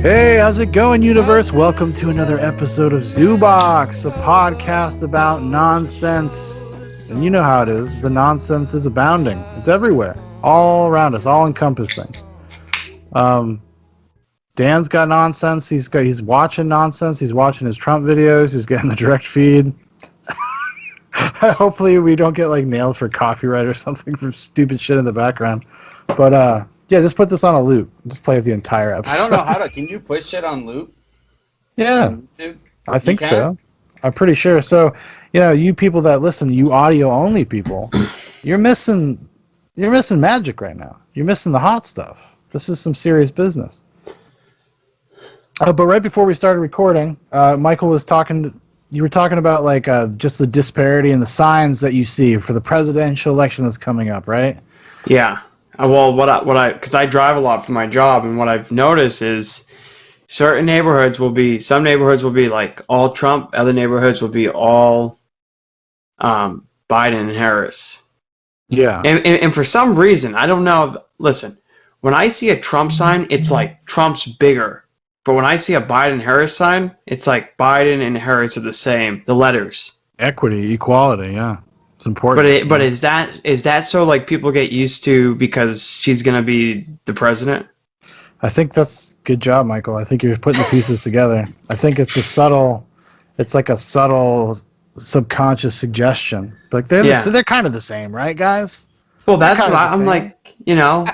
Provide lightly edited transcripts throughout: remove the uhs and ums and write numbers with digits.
Hey, how's it going, universe? Welcome to another episode of Zoobox, a podcast about nonsense. And you know how it is. The nonsense is abounding. It's everywhere, all around us, all encompassing. Dan's got nonsense. He's watching nonsense. He's watching his Trump videos. He's getting the direct feed. Hopefully we don't get nailed for copyright or something for stupid shit in the background. But yeah, just put this on a loop. Just play it the entire episode. I don't know how to. Can you push shit on loop? Yeah, I think so. I'm pretty sure. So, you people that listen, you audio only people, you're missing magic right now. You're missing the hot stuff. This is some serious business. But right before we started recording, Michael was talking. You were talking about just the disparity in the signs that you see for the presidential election that's coming up, right? Yeah. Well, because I drive a lot for my job, and what I've noticed is some neighborhoods will be like all Trump, other neighborhoods will be all Biden and Harris. Yeah. And for some reason, I don't know. Listen, when I see a Trump sign, it's like Trump's bigger. But when I see a Biden-Harris sign, it's like Biden and Harris are the same, the letters. Equity, equality, yeah. It's important. But is that so people get used to because she's going to be the president? I think that's good job, Michael. I think you're putting the pieces together. I think it's like a subtle subconscious suggestion. But they're kind of the same, right, guys? Well, that's what I'm like,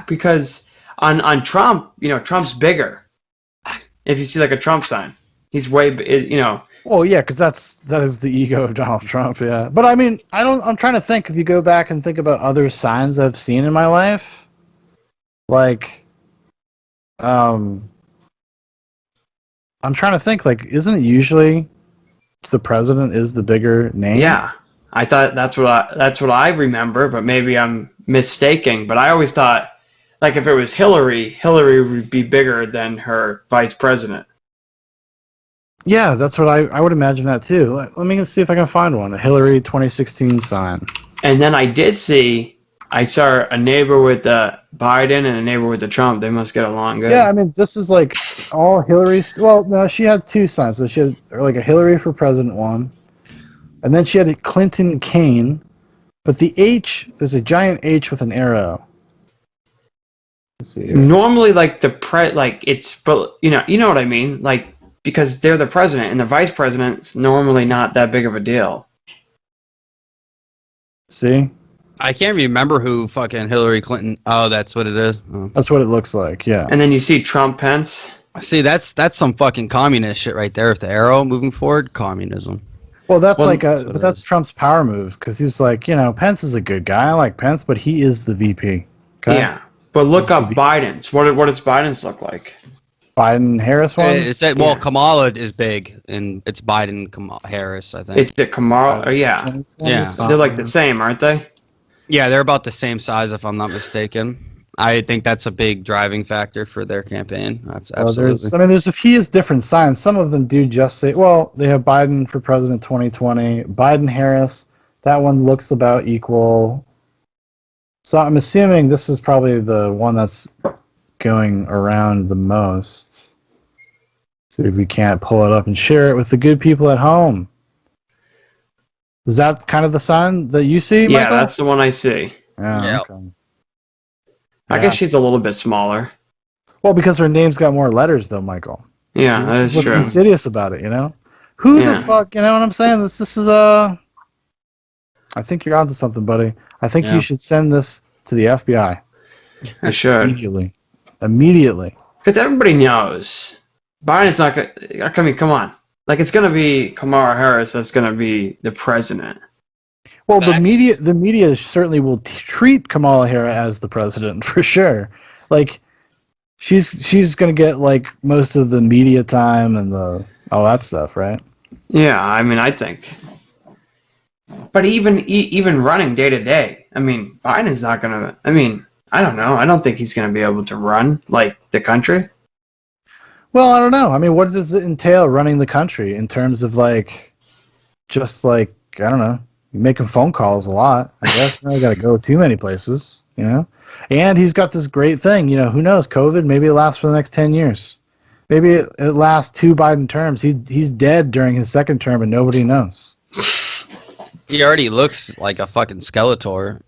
because on Trump, Trump's bigger. If you see a Trump sign, he's way, Well, yeah, because that is the ego of Donald Trump, yeah. But I mean, I'm trying to think. If you go back and think about other signs I've seen in my life, I'm trying to think. Isn't it usually the president is the bigger name? Yeah, I thought that's what I remember, but maybe I'm mistaken. But I always thought, if it was Hillary would be bigger than her vice president. Yeah, that's what I would imagine that too. Let me see if I can find one. A Hillary 2016 sign. And then I saw a neighbor with Biden and a neighbor with the Trump. They must get along good. Yeah, I mean, this is all Hillary's. Well, no, she had two signs. So she had a Hillary for president one, and then she had a Clinton Kane. But the H, there's a giant H with an arrow. Let's see here. Normally, it's, but you know what I mean, because they're the president and the vice president's normally not that big of a deal. See? I can't remember who fucking Hillary Clinton. Oh, that's what it is. Oh. That's what it looks like, yeah. And then you see Trump Pence. See, that's some fucking communist shit right there. With the arrow moving forward, communism. Well, but that's Trump's power move because he's Pence is a good guy. I like Pence, but he is the VP. Okay? Yeah, but look up Biden's. What does Biden's look like? Biden-Harris one? Kamala is big, and it's Biden-Harris, I think. It's the Kamala, yeah. Yeah. They're the same, aren't they? Yeah, they're about the same size, if I'm not mistaken. I think that's a big driving factor for their campaign. Absolutely. He has different signs. Some of them do just say, they have Biden for president 2020, Biden-Harris, that one looks about equal. So I'm assuming this is probably the one that's going around the most. See if we can't pull it up and share it with the good people at home. Is that kind of the sign that you see, Michael? Yeah, that's the one I see. Yeah. Okay. I guess she's a little bit smaller. Well, because her name's got more letters, though, Michael. Yeah, that is true. What's insidious about it, Who the fuck, you know what I'm saying? This is I think you're onto something, buddy. I think you should send this to the FBI. I should. Immediately. Because everybody knows Biden's not going to... I mean, come on. It's going to be Kamala Harris that's going to be the president. Well, the media certainly will treat Kamala Harris as the president, for sure. She's going to get, most of the media time and all that stuff, right? Yeah, I mean, I think... But even running day to day, I mean, Biden's not going to... I mean... I don't know. I don't think he's going to be able to run the country. Well, I don't know. I mean, what does it entail running the country in terms of I don't know, making phone calls a lot. I guess you got to go too many places, And he's got this great thing. Who knows? COVID, maybe it lasts for the next 10 years. Maybe it lasts 2 Biden terms. He's dead during his second term and nobody knows. He already looks like a fucking Skeletor.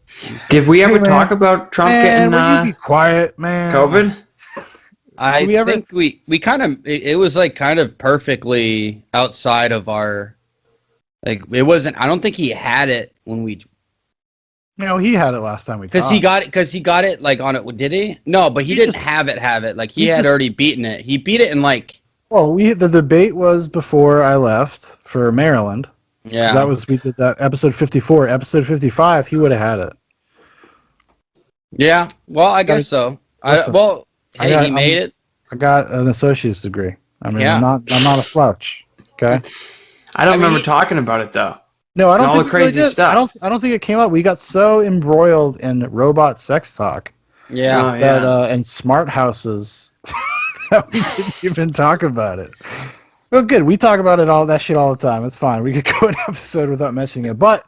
Did we ever Hey, man. talk about Trump Man, getting will you be quiet, man? COVID? I we ever- think we kind of it was like kind of perfectly outside of our like it wasn't. I don't think he had it when we No, he had it last time we because he got it like on it. Did he? No, but he didn't just- have it. Like he he had just- already beaten it. He beat it in like Well, the debate was before I left for Maryland. yeah. That was we did that episode 54. Episode 55, he would have had it. Yeah. Well, I guess so. Listen, He made it. I got an associate's degree. I mean, Yeah. I'm not a slouch. Okay. I don't I mean, remember he- talking about it though. No, I don't And all think the we really crazy did. stuff. I don't think it came up. We got so embroiled in robot sex talk Yeah. Oh, that yeah. and smart houses that we didn't even talk about it. Well, good. We talk about that shit all the time. It's fine. We could go an episode without mentioning it. But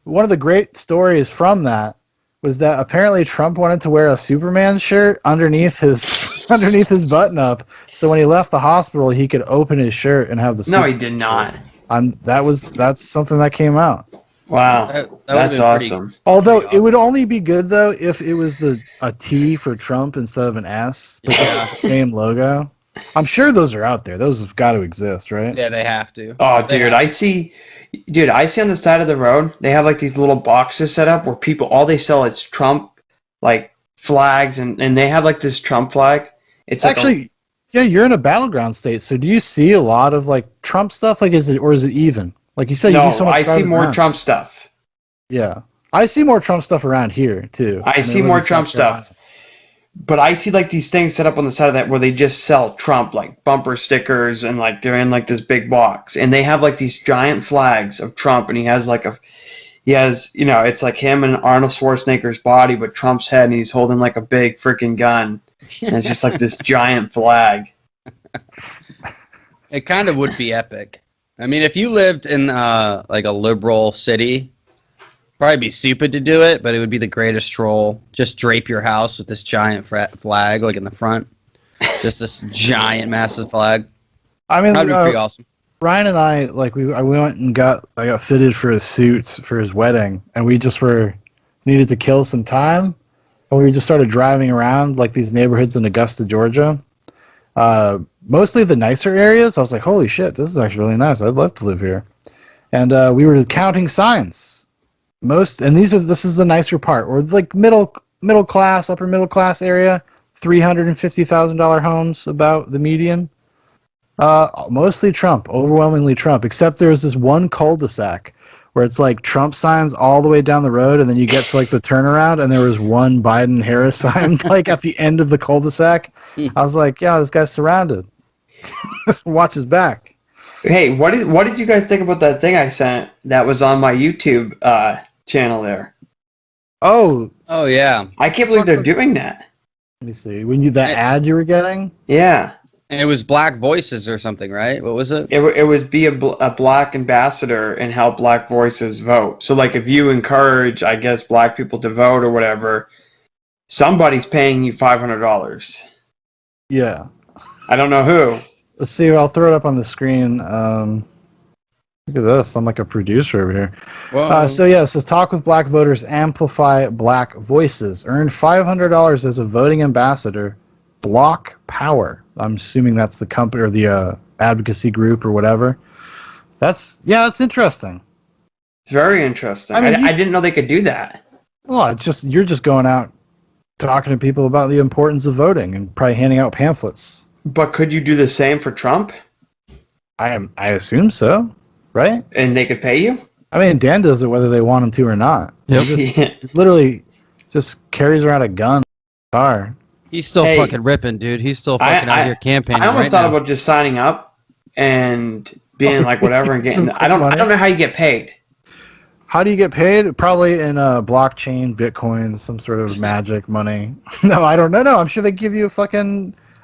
one of the great stories from that was that apparently Trump wanted to wear a Superman shirt underneath his button up, so when he left the hospital, he could open his shirt and have the. No, Superman he did not. shirt. That's something that came out. Wow, That would've that's been pretty- awesome. Although Pretty it would only be good though if it was a T for Trump instead of an S, but Yeah. just the same logo. I'm sure those are out there. Those have got to exist, right? Yeah, they have to. Oh, They dude, have- I see on the side of the road they have like these little boxes set up where people all they sell is Trump like flags and they have like this Trump flag. It's like Actually, yeah, you're in a battleground state, so do you see a lot of like Trump stuff? Like, is it even? Like you said, you no, do so much I see driving more around. Trump stuff. Yeah, I see more Trump stuff around here too. I mean, see live more in South Trump Carolina. stuff. But I see like these things set up on the side of that where they just sell Trump like bumper stickers and like they're in like this big box and they have like these giant flags of Trump and he has it's like him and Arnold Schwarzenegger's body but Trump's head and he's holding like a big freaking gun and it's just like this giant flag. It kind of would be epic. I mean, if you lived in like a liberal city, probably be stupid to do it, but it would be the greatest stroll. Just drape your house with this giant flag, like in the front. Just this giant, massive flag. I mean, That'd be pretty awesome. Ryan and I we went and I got fitted for his suit for his wedding, and we just needed to kill some time, and we just started driving around like these neighborhoods in Augusta, Georgia. Mostly the nicer areas. I was like, holy shit, this is actually really nice. I'd love to live here. And we were counting signs. This is the nicer part, or like middle class, upper middle class area, $350,000 homes, about the median. Mostly Trump, overwhelmingly Trump, except there was this one cul-de-sac where it's like Trump signs all the way down the road, and then you get to like the turnaround, and there was one Biden-Harris sign like at the end of the cul-de-sac. I was like, yeah, this guy's surrounded. Watch his back. Hey, what did you guys think about that thing I sent that was on my YouTube channel there? Oh, Oh, yeah. I can't believe they're doing that. let me see. That ad you were getting? Yeah. And it was Black Voices or something, right? What was it? It was be a black ambassador and help black voices vote. So like if you encourage, I guess, black people to vote or whatever, somebody's paying you $500. Yeah. I don't know who. Let's see. I'll throw it up on the screen. Look at this. I'm like a producer over here. Whoa. It says talk with black voters, amplify black voices. Earn $500 as a voting ambassador. Block Power. I'm assuming that's the company or the advocacy group or whatever. That's interesting. It's very interesting. I mean, I didn't know they could do that. Well, you're just going out talking to people about the importance of voting and probably handing out pamphlets. But could you do the same for Trump? I assume so, right? And they could pay you? I mean, Dan does it whether they want him to or not. Yep. He Yeah. literally just carries around a gun in the car. He's still Hey, fucking ripping, dude. He's still fucking out here campaigning. I almost right thought now. about just signing up and being like whatever and getting. Some I don't money. know how you get paid. How do you get paid? Probably in blockchain, Bitcoin, some sort of magic money. No, I don't know. No, I'm sure they give you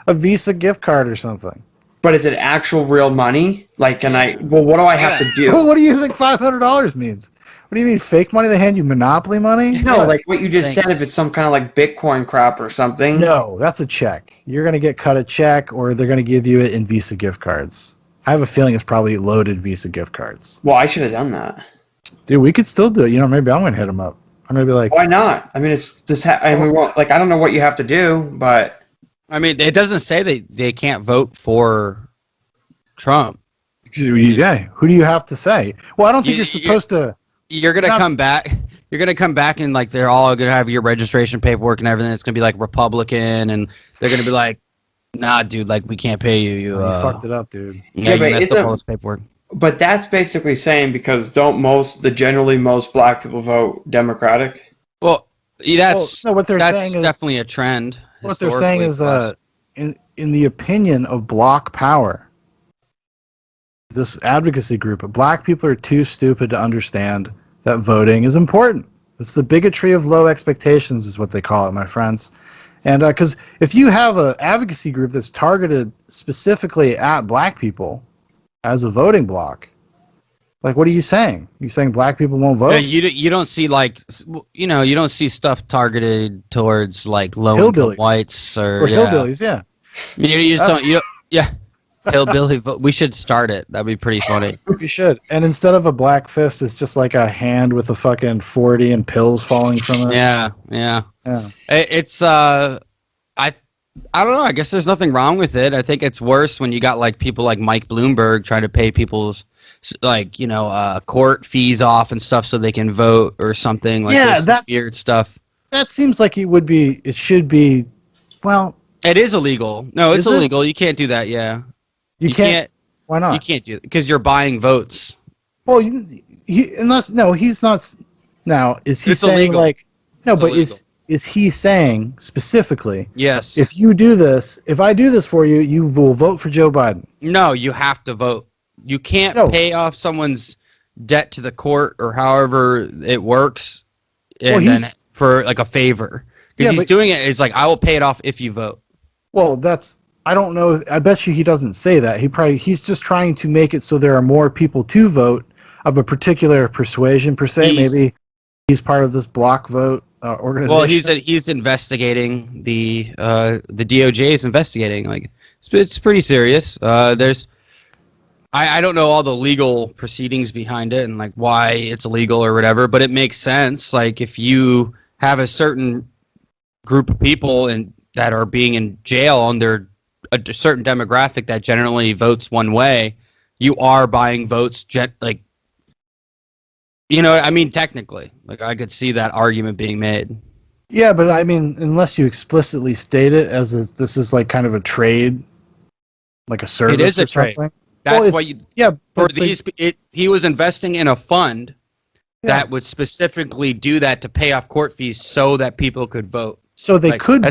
a Visa gift card or something. But is it actual real money? Like, can I? Well, what do I have to do? Well, what do you think $500 means? What do you mean fake money? They hand you Monopoly money? No, What? like what you just said, if it's some kind of like Bitcoin crap or something. No, that's a check. You're going to get cut a check, or they're going to give you it in Visa gift cards. I have a feeling it's probably loaded Visa gift cards. Well, I should have done that. Dude, we could still do it. Maybe I'm going to hit them up. I'm going to be like, why not? I mean, it's this. And we won't. Like, I don't know what you have to do, but I mean, it doesn't say they can't vote for Trump. yeah, who do you have to say? Well, I don't think you're supposed to. You're gonna come back. You're gonna come back and like they're all gonna have your registration paperwork and everything. It's gonna be like Republican, and they're gonna be like, "Nah, dude, like we can't pay you. You fucked it up, dude. Yeah, you messed up all this paperwork." But that's basically saying because generally most black people vote Democratic. Well, that's what they're saying is definitely a trend. What they're saying is, in the opinion of Block Power, this advocacy group, black people are too stupid to understand that voting is important. It's the bigotry of low expectations, is what they call it, my friends. And because if you have an advocacy group that's targeted specifically at black people as a voting block, like, what are you saying? You saying black people won't vote? Yeah, you don't see you don't see stuff targeted towards like low income whites or hillbillies, yeah. You just don't. Yeah. Hillbilly vote. We should start it. That'd be pretty funny. We should. And instead of a black fist, it's just like a hand with a fucking 40 and pills falling from it. Yeah. It's I don't know. I guess there's nothing wrong with it. I think it's worse when you got like people like Mike Bloomberg trying to pay people's court fees off and stuff so they can vote or something. Like that's weird stuff. That seems like it should be. Well, it is illegal. No, it's illegal. You can't do that. Yeah. You can't. Why not? You can't do it because you're buying votes. Well, he's not. Now, is he saying illegal. Like no? It's but illegal. Is he saying specifically? Yes. If you do this, if I do this for you, you will vote for Joe Biden. No, you have to vote. You can't pay off someone's debt to the court or however it works, and then for like a favor because he's doing it. It's like I will pay it off if you vote. Well, I don't know. I bet you he doesn't say that. He's just trying to make it so there are more people to vote of a particular persuasion per se. Maybe he's part of this block vote organization. Well, he's investigating the DOJ is investigating. Like it's pretty serious. I don't know all the legal proceedings behind it and like why it's illegal or whatever, but it makes sense. Like if you have a certain group of people that are being in jail under a certain demographic that generally votes one way, you are buying votes. I mean, technically, like I could see that argument being made. Yeah, but I mean, unless you explicitly state it as this is like kind of a trade, like a service. It is a trade. That's why you. Yeah, he was investing in a fund that would specifically do that to pay off court fees so that people could vote. So they could.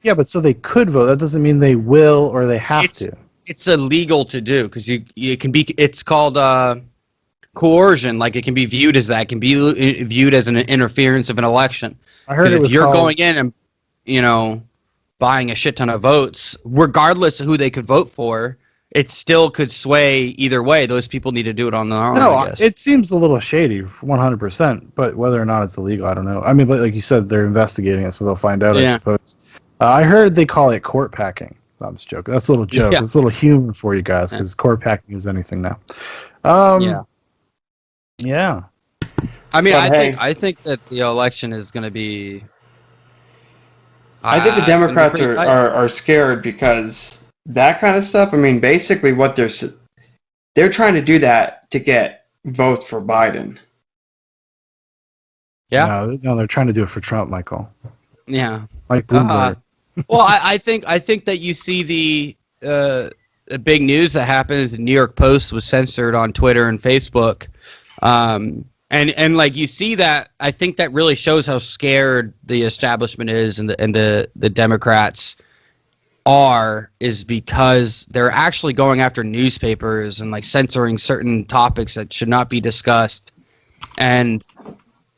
Yeah, but so they could vote. That doesn't mean they will or they have to. It's illegal to do because it's called coercion. Like it can be viewed as that. It can be viewed as an interference of an election. I heard it was if you're going in and buying a shit ton of votes, regardless of who they could vote for, it still could sway either way. Those people need to do it on their own. No, I guess. It seems a little shady, 100%. But whether or not it's illegal, I don't know. I mean, but like you said, they're investigating it, so they'll find out. I suppose. I heard they call it court packing. No, I'm just joking. That's a little joke. It's a little humor for you guys because court packing is anything now. Yeah. I mean, I think that the election is going to be. I think the Democrats are scared because that kind of stuff. I mean, basically, what they're trying to do that to get votes for Biden. Yeah. No, they're trying to do it for Trump, Michael. Yeah. Like Bloomberg. Well, I think that you see the big news that happened is the New York Post was censored on Twitter and Facebook, and like you see that. I think that really shows how scared the establishment is and the Democrats is because they're actually going after newspapers and like censoring certain topics that should not be discussed, and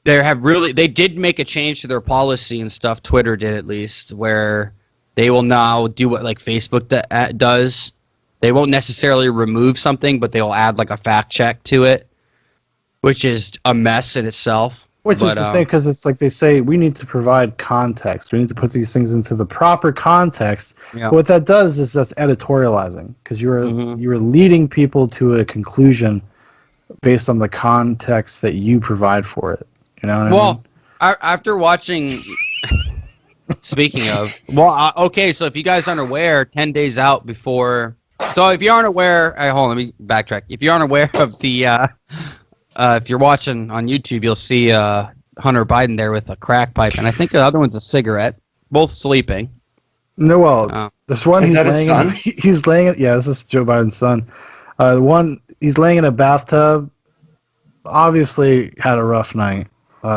they did make a change to their policy and stuff. Twitter did, at least, where they will now do what like Facebook does. They won't necessarily remove something, but they'll add like a fact check to it. which is a mess in itself. Which is the same, because it's like they say we need to provide context. We need to put these things into the proper context. Yeah. What that does is that's editorializing, because you're leading people to a conclusion based on the context that you provide for it. You know what I mean? After watching, speaking of, okay, so if you guys aren't aware, 10 days out before, so if you aren't aware, hold on, let me backtrack. If you aren't aware of the, if you're watching on YouTube, you'll see Hunter Biden there with a crack pipe, and I think the other one's a cigarette, both sleeping. No, well, there's one Is that his son? He's laying. Yeah, this is Joe Biden's son. The one he's laying in a bathtub. Obviously, had a rough night.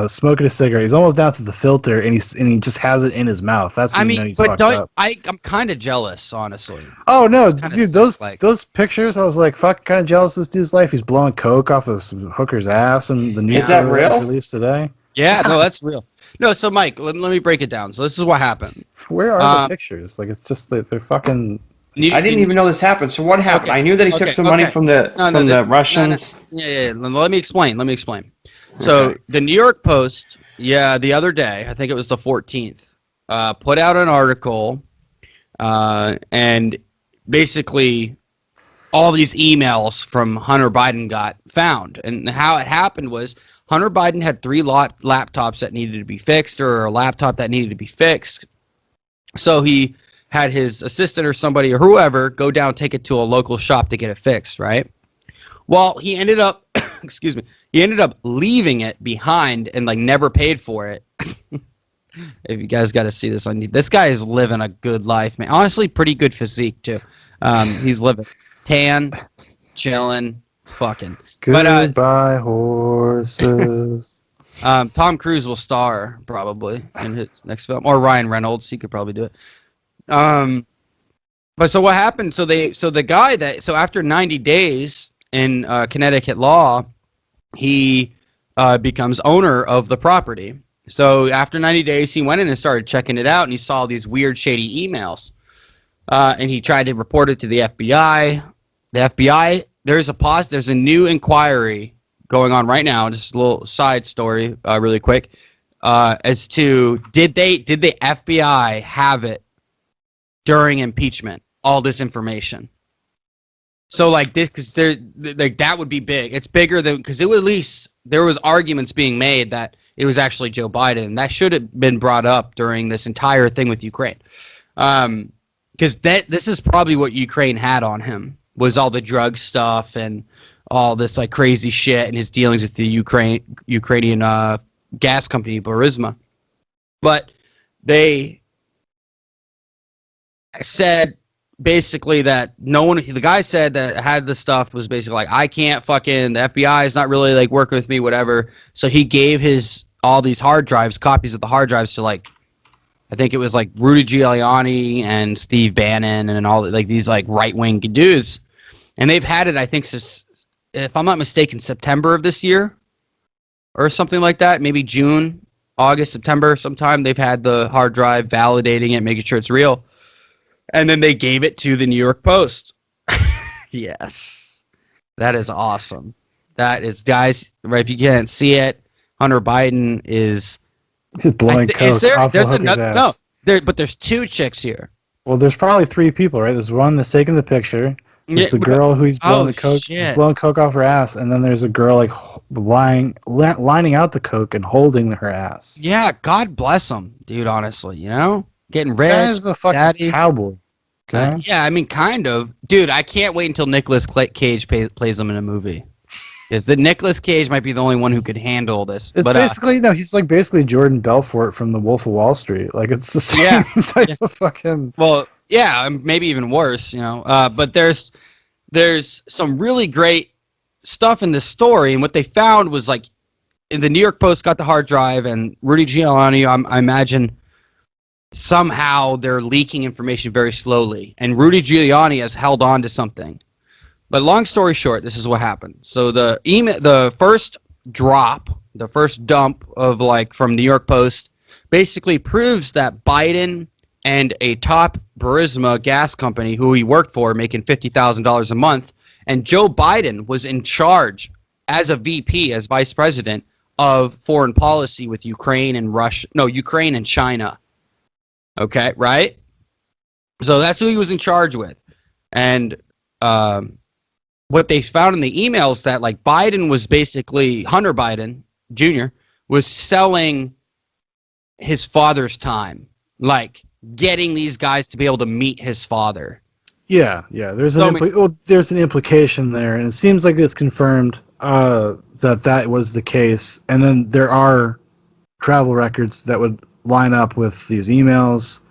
Smoking a cigarette. He's almost down to the filter, and he just has it in his mouth. That's when you know he's fucked up. I'm kind of jealous, honestly. Oh no, dude, those pictures, I was like, fuck, kind of jealous of this dude's life. He's blowing coke off of some hooker's ass, and the news is that real? Released today. Yeah, no, that's real. No, so Mike, let me break it down. So this is what happened. Where are the pictures? Like, it's just they're fucking. I didn't even know this happened. So what happened? Okay, I knew that he took some money from the Russians. Yeah. Let me explain. So the New York Post, the other day, I think it was the 14th, put out an article, and basically all these emails from Hunter Biden got found. And how it happened was Hunter Biden had 3 laptops that needed to be fixed, or a laptop that needed to be fixed. So he had his assistant or somebody or whoever go down, take it to a local shop to get it fixed, right? Well, he ended up, excuse me, he ended up leaving it behind and like never paid for it. If you guys got to see this, this guy is living a good life, man. Honestly, pretty good physique too. He's living tan, chilling, fucking. Goodbye, horses. Tom Cruise will star probably in his next film, or Ryan Reynolds. He could probably do it. But so what happened? So after 90 days in Connecticut law, he becomes owner of the property. So after 90 days, he went in and started checking it out, and he saw these weird, shady emails. And he tried to report it to the FBI. The FBI, there's a new inquiry going on right now. Just a little side story, really quick, as to did the FBI have it during impeachment, all this information? So like this, because that would be big. It's bigger than, because it was, at least there was arguments being made that it was actually Joe Biden, and that should have been brought up during this entire thing with Ukraine, because this is probably what Ukraine had on him, was all the drug stuff and all this like crazy shit and his dealings with the Ukrainian gas company Burisma. But they said basically that the guy said that had the stuff was basically like, I can't fucking, the FBI is not really like working with me, whatever. So he gave all these hard drives, copies of the hard drives, to like, I think it was like Rudy Giuliani and Steve Bannon and all like these like right-wing dudes. And they've had it, I think, since, if I'm not mistaken, September of this year or something like that, maybe June, August, September, sometime. They've had the hard drive, validating it, making sure it's real. And then they gave it to the New York Post. Yes. That is awesome. That is, guys, right, if you can't see it, Hunter Biden is blowing coke off the hooker's ass. But there's 2 chicks here. Well, there's probably 3 people, right? There's one that's taking the picture. There's the girl who's blowing the coke, blowing coke off her ass, and then there's a girl like lining out the coke and holding her ass. Yeah, God bless him, dude. Honestly, getting rich. That is a fucking cowboy. Okay? Yeah, I mean, kind of, dude. I can't wait until Nicolas Cage plays him in a movie. Because the Nicolas Cage might be the only one who could handle this. It's basically he's like basically Jordan Belfort from The Wolf of Wall Street. Like, it's the same type of fucking. Well, yeah, maybe even worse, but there's some really great stuff in this story, and what they found was like, the New York Post got the hard drive, and Rudy Giuliani, I imagine somehow they're leaking information very slowly, and Rudy Giuliani has held on to something. But long story short, this is what happened. So the first dump of like from New York Post basically proves that Biden and a top Burisma gas company who he worked for, making $50,000 a month, and Joe Biden was in charge as a VP, as vice president of foreign policy with Ukraine and Russia. No, Ukraine and China. Okay, right? So that's who he was in charge with. And what they found in the emails that like Biden was basically, Hunter Biden Jr. was selling his father's time, like getting these guys to be able to meet his father. Yeah. There's an implication there, and it seems like it's confirmed that was the case. And then there are travel records that would line up with these emails.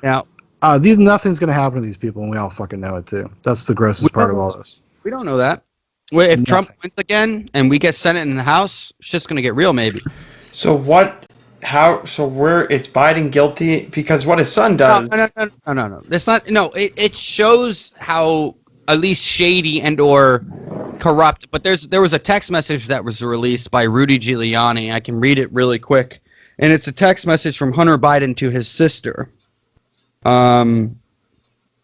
Yeah. Nothing's going to happen to these people, and we all fucking know it too. That's the grossest part of all this. We don't know that. Well, if Nothing. Trump wins again and we get Senate and the House, it's just going to get real, maybe. So what? How? So it's Biden guilty because what his son does? No. That's not. No, it shows how at least shady and or corrupt. But there was a text message that was released by Rudy Giuliani. I can read it really quick, and it's a text message from Hunter Biden to his sister. And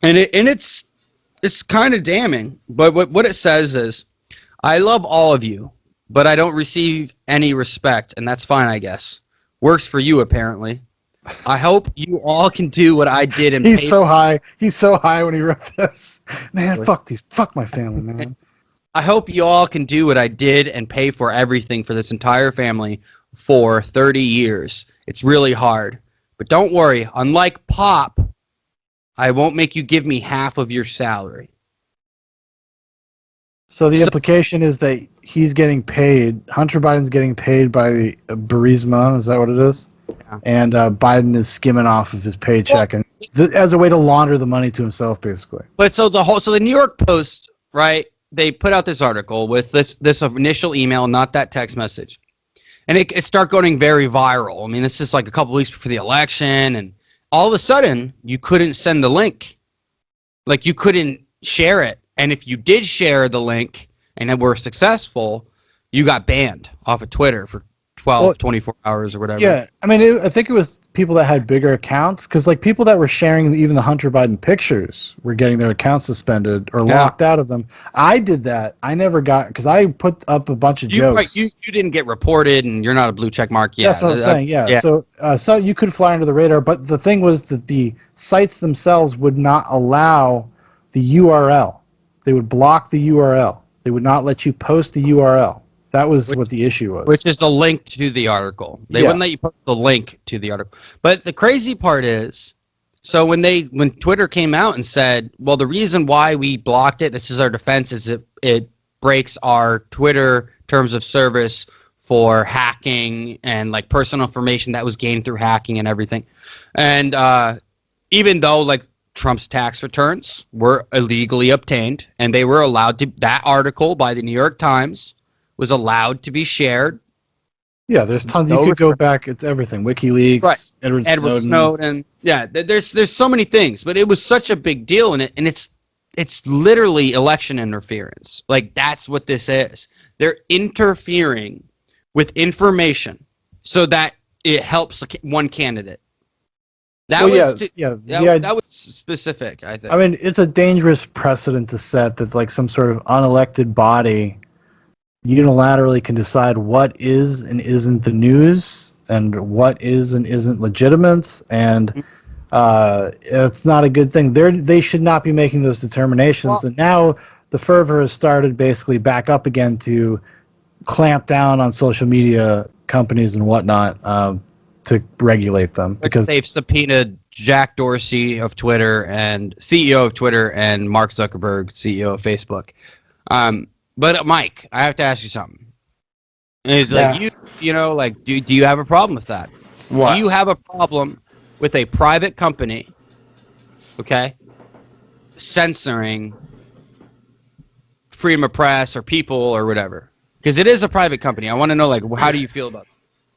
it's kind of damning. But what it says is, I love all of you, but I don't receive any respect, and that's fine, I guess. Works for you, apparently. I hope you all can do what I did and He's so high. He's so high when he wrote this. Man, fuck my family, man. I hope you all can do what I did and pay for everything for this entire family for 30 years. It's really hard. But don't worry, unlike Pop, I won't make you give me half of your salary. So the implication is that he's getting paid. Hunter Biden's getting paid by Burisma. Is that what it is? Yeah. And Biden is skimming off of his paycheck and as a way to launder the money to himself, basically. But so the New York Post, right? They put out this article with this initial email, not that text message, and it started going very viral. I mean, this is like a couple weeks before the election, and all of a sudden you couldn't send the link, like you couldn't share it. And if you did share the link and it were successful, you got banned off of Twitter for 24 hours or whatever. Yeah, I mean, I think it was people that had bigger accounts, because like people that were sharing even the Hunter Biden pictures were getting their accounts suspended or locked out of them. I did that. I never got, because I put up a bunch of jokes. Right, you didn't get reported, and you're not a blue check mark. Yeah, that's what I'm saying. Yeah. So you could fly under the radar, but the thing was that the sites themselves would not allow the URL. They would block the URL. They would not let you post the URL. That was what the issue was. Which is the link to the article. They wouldn't let you post the link to the article. But the crazy part is, so when Twitter came out and said, well, the reason why we blocked it, this is our defense, is it breaks our Twitter terms of service for hacking and like personal information that was gained through hacking and everything. And even though like Trump's tax returns were illegally obtained and they were allowed to, that article by the New York Times was allowed to be shared. Yeah, there's tons. You could go back. It's everything. WikiLeaks, right. Edward Snowden. Yeah, there's so many things, but it was such a big deal in it, and it's literally election interference. Like that's what this is. They're interfering with information so that it helps one candidate. That was specific, I think. I mean, it's a dangerous precedent to set that like some sort of unelected body unilaterally can decide what is and isn't the news and what is and isn't legitimate, and it's not a good thing. They should not be making those determinations, and now the fervor has started basically back up again to clamp down on social media companies and whatnot to regulate them, because they've subpoenaed Jack Dorsey of Twitter and CEO of Twitter and Mark Zuckerberg, CEO of Facebook. But Mike, I have to ask you something. It's like you know, like do you have a problem with that? What? Do you have a problem with a private company, okay, censoring freedom of press or people or whatever? Because it is a private company. I want to know, like, how do you feel about it?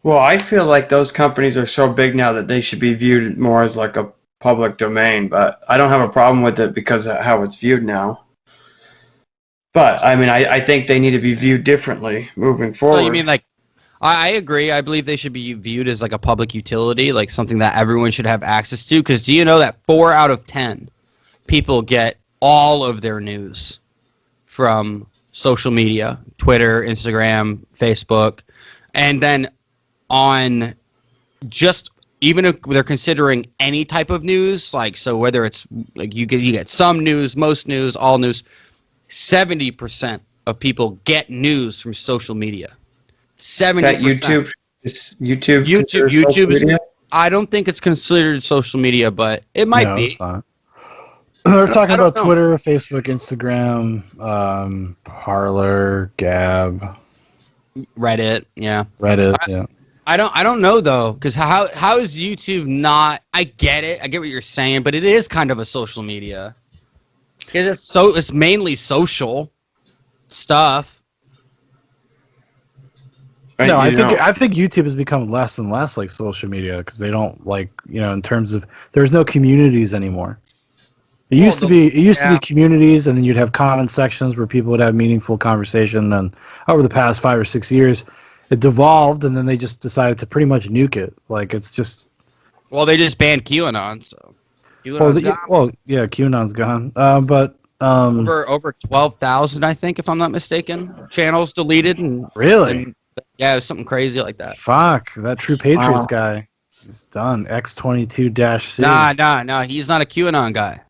Well, I feel like those companies are so big now that they should be viewed more as like a public domain, but I don't have a problem with it because of how it's viewed now. But, I mean, I think they need to be viewed differently moving forward. So you mean like, I agree. I believe they should be viewed as like a public utility, like something that everyone should have access to. Because do you know that 4 out of 10 people get all of their news from social media, Twitter, Instagram, Facebook, and then on just even if they're considering any type of news, like so whether it's like you get some news, most news, all news, 70% of people get news from social media. 70%. That YouTube is considered social YouTube is. media? I don't think it's considered social media, but it might No, be. it's not. They're talking I don't about know. Twitter, Facebook, Instagram, Parler, Gab, Reddit, yeah. Reddit. Yeah. I don't know though, because how is YouTube not? I get it. I get what you're saying, but it is kind of a social media. It's mainly social stuff. Right, No, I you think know. I think YouTube has become less and less like social media because they don't like in terms of there's no communities anymore. It used to be communities, and then you'd have comment sections where people would have meaningful conversation. And over the past 5 or 6 years, it devolved, and then they just decided to pretty much nuke it. Like it's just Well, they just banned QAnon, so QAnon's gone. QAnon's gone. But Over 12,000, I think, if I'm not mistaken, channels deleted and really, yeah, it was something crazy like that. fuck that True Patriots Wow. guy. He's done. X22-C. Nah, he's not a QAnon guy.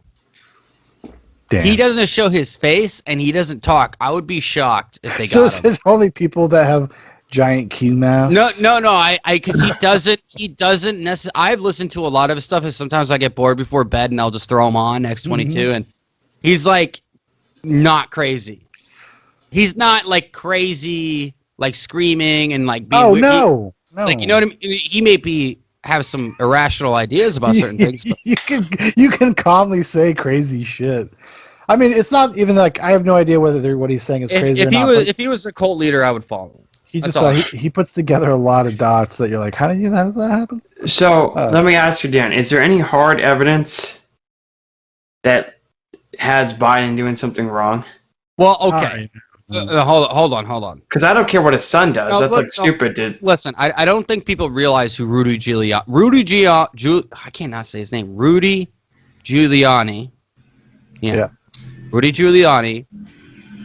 Damn. He doesn't show his face and he doesn't talk. I would be shocked if they So got is him. it only people that have giant Q masks? No. Because he doesn't necessarily. I've listened to a lot of his stuff, and sometimes I get bored before bed, and I'll just throw him on X22, and he's like, not crazy. He's not like crazy, like screaming and like being. Oh weird. no. Like you know what I mean? He may have some irrational ideas about certain things. But You can calmly say crazy shit. I mean, it's not even like I have no idea whether what he's saying is crazy or not. If he was a cult leader, I would follow him. He That's just all. he puts together a lot of dots that you're like, how did that happen? So let me ask you, Dan, is there any hard evidence that has Biden doing something wrong? Well, okay. Hold on. Because I don't care what his son does. No, That's look, like stupid, dude. Listen, I don't think people realize who Rudy Giuliani. I cannot say his name. Rudy Giuliani. Yeah. Rudy Giuliani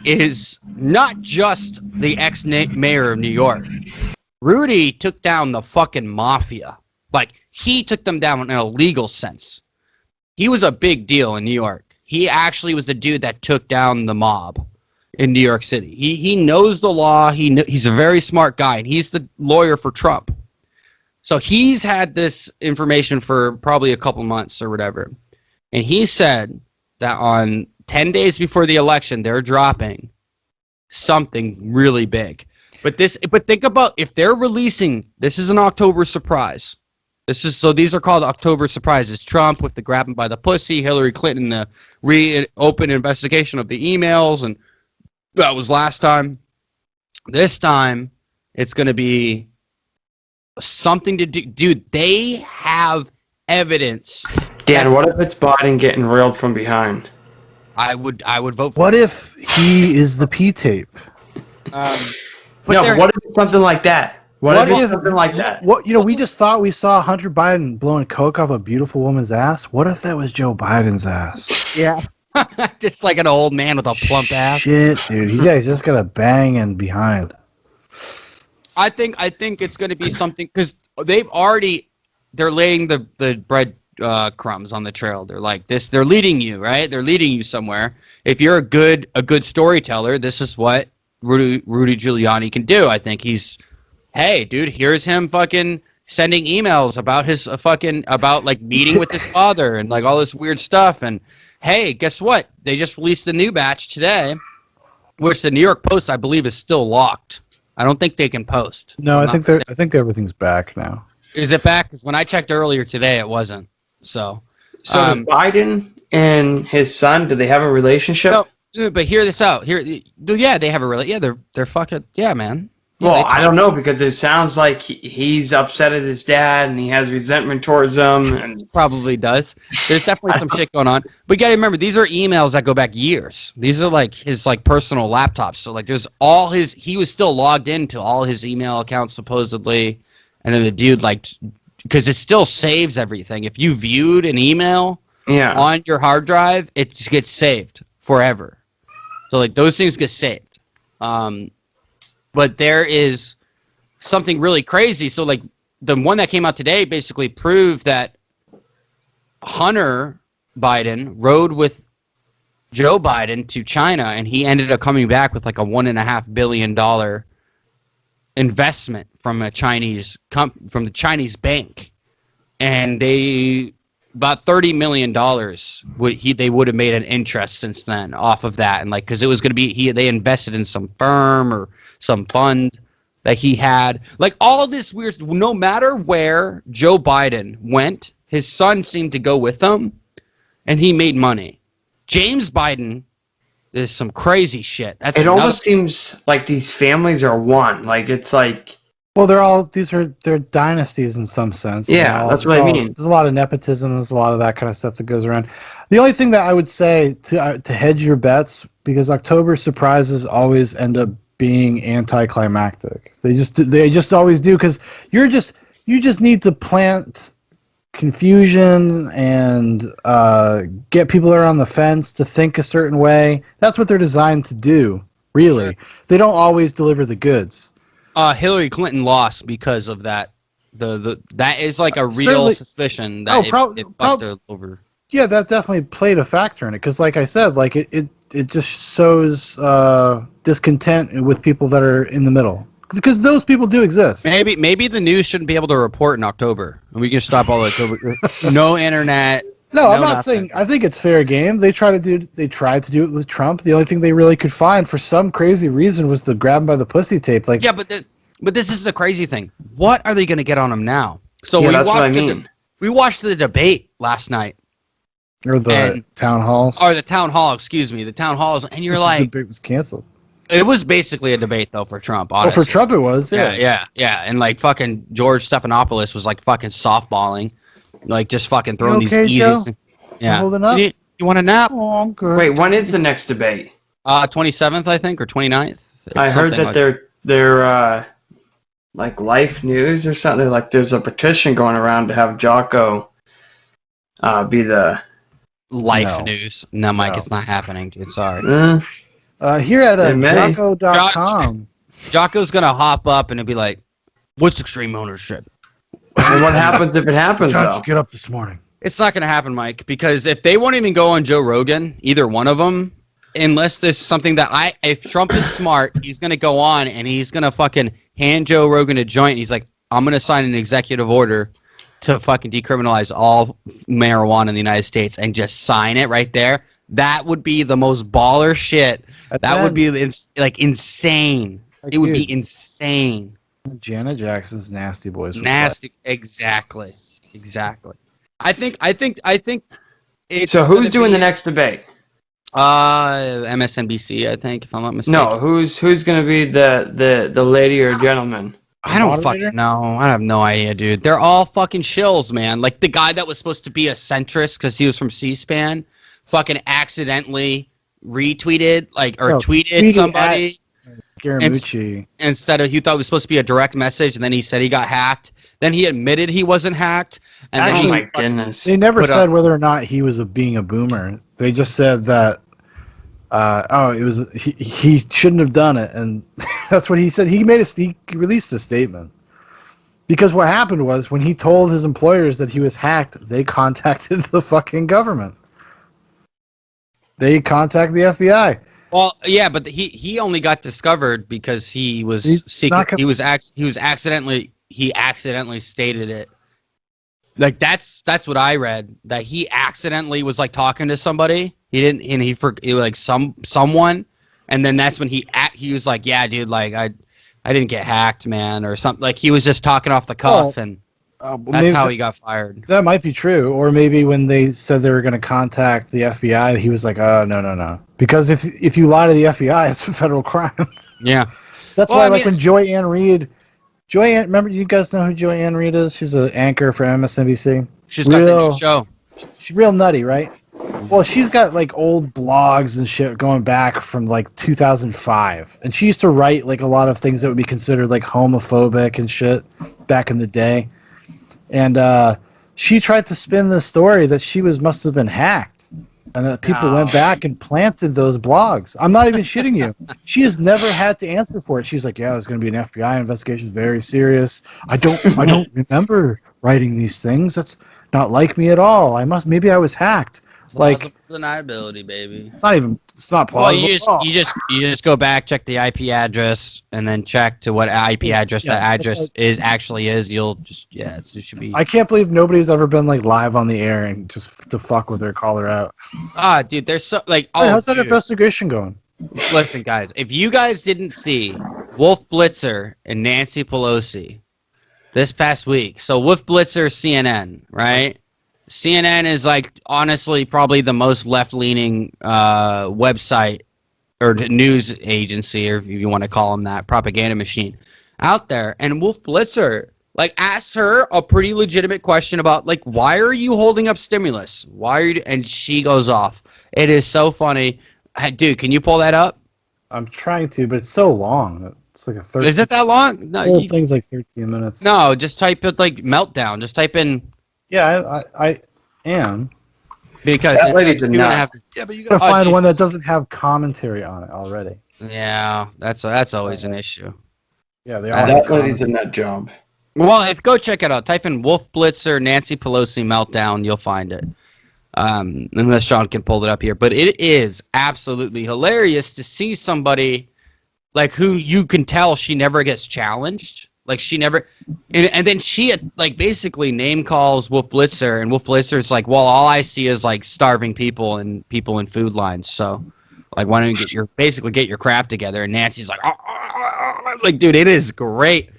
is not just the ex-mayor of New York. Rudy took down the fucking mafia. Like, he took them down in a legal sense. He was a big deal in New York. He actually was the dude that took down the mob in New York City. He knows the law. He's a very smart guy, and he's the lawyer for Trump. So he's had this information for probably a couple months or whatever. And he said that on 10 days before the election, they're dropping something really big. But think about if they're releasing, this is an October surprise. These are called October surprises. Trump with the grab him by the pussy, Hillary Clinton, the reopen investigation of the emails, and that was last time. This time, it's going to be something to do. Dude, they have evidence. Dan, what if it's Biden getting railed from behind? I would vote for. What if he is the P-tape? What if it's something like that? What if it's something like that? What we just thought we saw Hunter Biden blowing coke off a beautiful woman's ass. What if that was Joe Biden's ass? Yeah. Just like an old man with a plump ass. Shit, dude. He's just got a bang and behind. I think it's going to be something because they're laying the bread crumbs on the trail. They're like this. They're leading you, right? They're leading you somewhere. If you're a good storyteller, this is what Rudy Giuliani can do. I think hey, dude, here's him fucking sending emails about his about like meeting with his father and like all this weird stuff. And hey, guess what? They just released the new batch today, which the New York Post, I believe, is still locked. I don't think they can post. No, I think everything's back now. Is it back? Because when I checked earlier today, it wasn't. So does Biden and his son, do they have a relationship? No, but hear this out. Yeah, they have a relationship. Yeah, they're fucking. Yeah, man. Yeah, Well, I don't know because it sounds like he's upset at his dad and he has resentment towards him. And probably does. There's definitely some shit going on. But you gotta remember, these are emails that go back years. These are like his personal laptops. So like there's he was still logged into all his email accounts supposedly. And then the dude because it still saves everything. If you viewed an email on your hard drive, it just gets saved forever. So like those things get saved. But there is something really crazy. So like the one that came out today basically proved that Hunter Biden rode with Joe Biden to China, and he ended up coming back with like a $1.5 billion investment from a Chinese from the Chinese bank, and they about $30 million they would have made an interest since then off of that, and like because it was going to be they invested in some firm or some fund that he had, like all of this weird. No matter where Joe Biden went, his son seemed to go with him, and he made money. James Biden is some crazy shit. It almost seems like these families are one. Like it's like, well, they're dynasties in some sense. Yeah, that's what I mean. There's a lot of nepotism. There's a lot of that kind of stuff that goes around. The only thing that I would say to hedge your bets, because October surprises always end up being anticlimactic. They just always do, because you just need to plant confusion and get people that are on the fence to think a certain way. That's what they're designed to do, really. Sure. They don't always deliver the goods. Hillary Clinton lost because of that. That is like a real suspicion that it fucked her over. Yeah, that definitely played a factor in it, because like I said, like it just sows discontent with people that are in the middle. Because those people do exist. Maybe the news shouldn't be able to report in October, and we can stop all October. No internet. No, I'm not saying. I think it's fair game. They tried to do it with Trump. The only thing they really could find, for some crazy reason, was the grab him by the pussy tape. Like, yeah, but this is the crazy thing. What are they going to get on him now? So that's what I mean. We watched the debate last night, or the town halls, or the town hall. Excuse me, the town halls, and you're like, the debate was canceled. It was basically a debate, though, for Trump, honestly. Well, for Trump it was, yeah. And, like, fucking George Stephanopoulos was, like, fucking softballing. Like, just fucking throwing these easy... Joe? Yeah. You holding up? You want a nap? Oh, I'm good. Wait, when is the next debate? 27th, I think, or 29th. I heard that they're like, Life News or something. Like, there's a petition going around to have Jocko be the... Life News. No, Mike, it's not happening, dude. Sorry. Here at Jocko.com. Jocko's going to hop up and it'll be like, what's extreme ownership? And what happens if it happens, How'd though? you get up this morning? It's not going to happen, Mike, because if they won't even go on Joe Rogan, either one of them, unless there's something that if Trump is smart, he's going to go on and he's going to fucking hand Joe Rogan a joint. And he's like, I'm going to sign an executive order to fucking decriminalize all marijuana in the United States, and just sign it right there. That would be the most baller shit. That would be like insane. It would be insane. Janet Jackson's Nasty Boys. Nasty. Exactly. I think it's So who's doing the next debate? MSNBC, I think, if I'm not mistaken. No, who's going to be the lady or gentleman? I don't fucking know. I have no idea, dude. They're all fucking shills, man. Like the guy that was supposed to be a centrist because he was from C-SPAN, fucking accidentally retweeted, tweeted somebody. Scaramucci. Instead of, he thought it was supposed to be a direct message, and then he said he got hacked. Then he admitted he wasn't hacked. And Actually, then my goodness. They never said whether or not he was being a boomer. They just said that it was he shouldn't have done it, and that's what he said. He released a statement, because what happened was, when he told his employers that he was hacked, they contacted the fucking government. They contacted the FBI. Well, yeah, but he only got discovered because he was secret. He accidentally stated it. Like that's what I read, that he accidentally was like talking to somebody. He didn't, and he like someone, and then that's when he was like, yeah, dude, like I didn't get hacked, man, or something. Like he was just talking off the cuff, and that's how he got fired. That might be true, or maybe when they said they were going to contact the FBI, he was like, no, because if you lie to the FBI, it's a federal crime. Yeah, that's why, when Joy Ann Reid. Remember, you guys know who Joy Ann Reid is? She's an anchor for MSNBC. She's got the new show. She's real nutty, right? Well, she's got like old blogs and shit going back from like 2005, and she used to write like a lot of things that would be considered like homophobic and shit back in the day. And she tried to spin the story that she must have been hacked, And that people went back and planted those blogs. I'm not even shitting you. She has never had to answer for it. She's like, yeah, there's going to be an FBI investigation. Very serious. I don't remember writing these things. That's not like me at all. Maybe I was hacked. Plausible deniability, baby. It's not Well, plausible. you just go back, check the IP address, and then check to what IP address that address actually is. You'll just it should be. I can't believe nobody's ever been like live on the air and just to fuck with her, call her out. Dude, there's so like. Hey, how's that investigation going? Listen, guys, if you guys didn't see Wolf Blitzer and Nancy Pelosi this past week, so Wolf Blitzer, CNN, right? CNN is like honestly probably the most left-leaning website or news agency, or if you want to call them that, propaganda machine out there. And Wolf Blitzer like asks her a pretty legitimate question about like, why are you holding up stimulus? Why are you? And she goes off. It is so funny, dude. Can you pull that up? I'm trying to, but it's so long. It's like a 13. Is it that long? No, The whole thing's like 13 minutes. no. Just type it like meltdown. Just type in. Yeah, I am. Because That lady's a you're gonna nut. have to- Yeah, but you gotta find one that doesn't have commentary on it already. Yeah, that's always an issue. Yeah, they all have That lady's a nut job. Well, go check it out. Type in Wolf Blitzer Nancy Pelosi meltdown. You'll find it. Unless Sean can pull it up here, but it is absolutely hilarious to see somebody like who you can tell she never gets challenged. Like she never, and then she like basically name calls Wolf Blitzer, and Wolf Blitzer's like, well, all I see is like starving people and people in food lines. So, like, why don't you get your crap together? And Nancy's like, like, dude, it is great.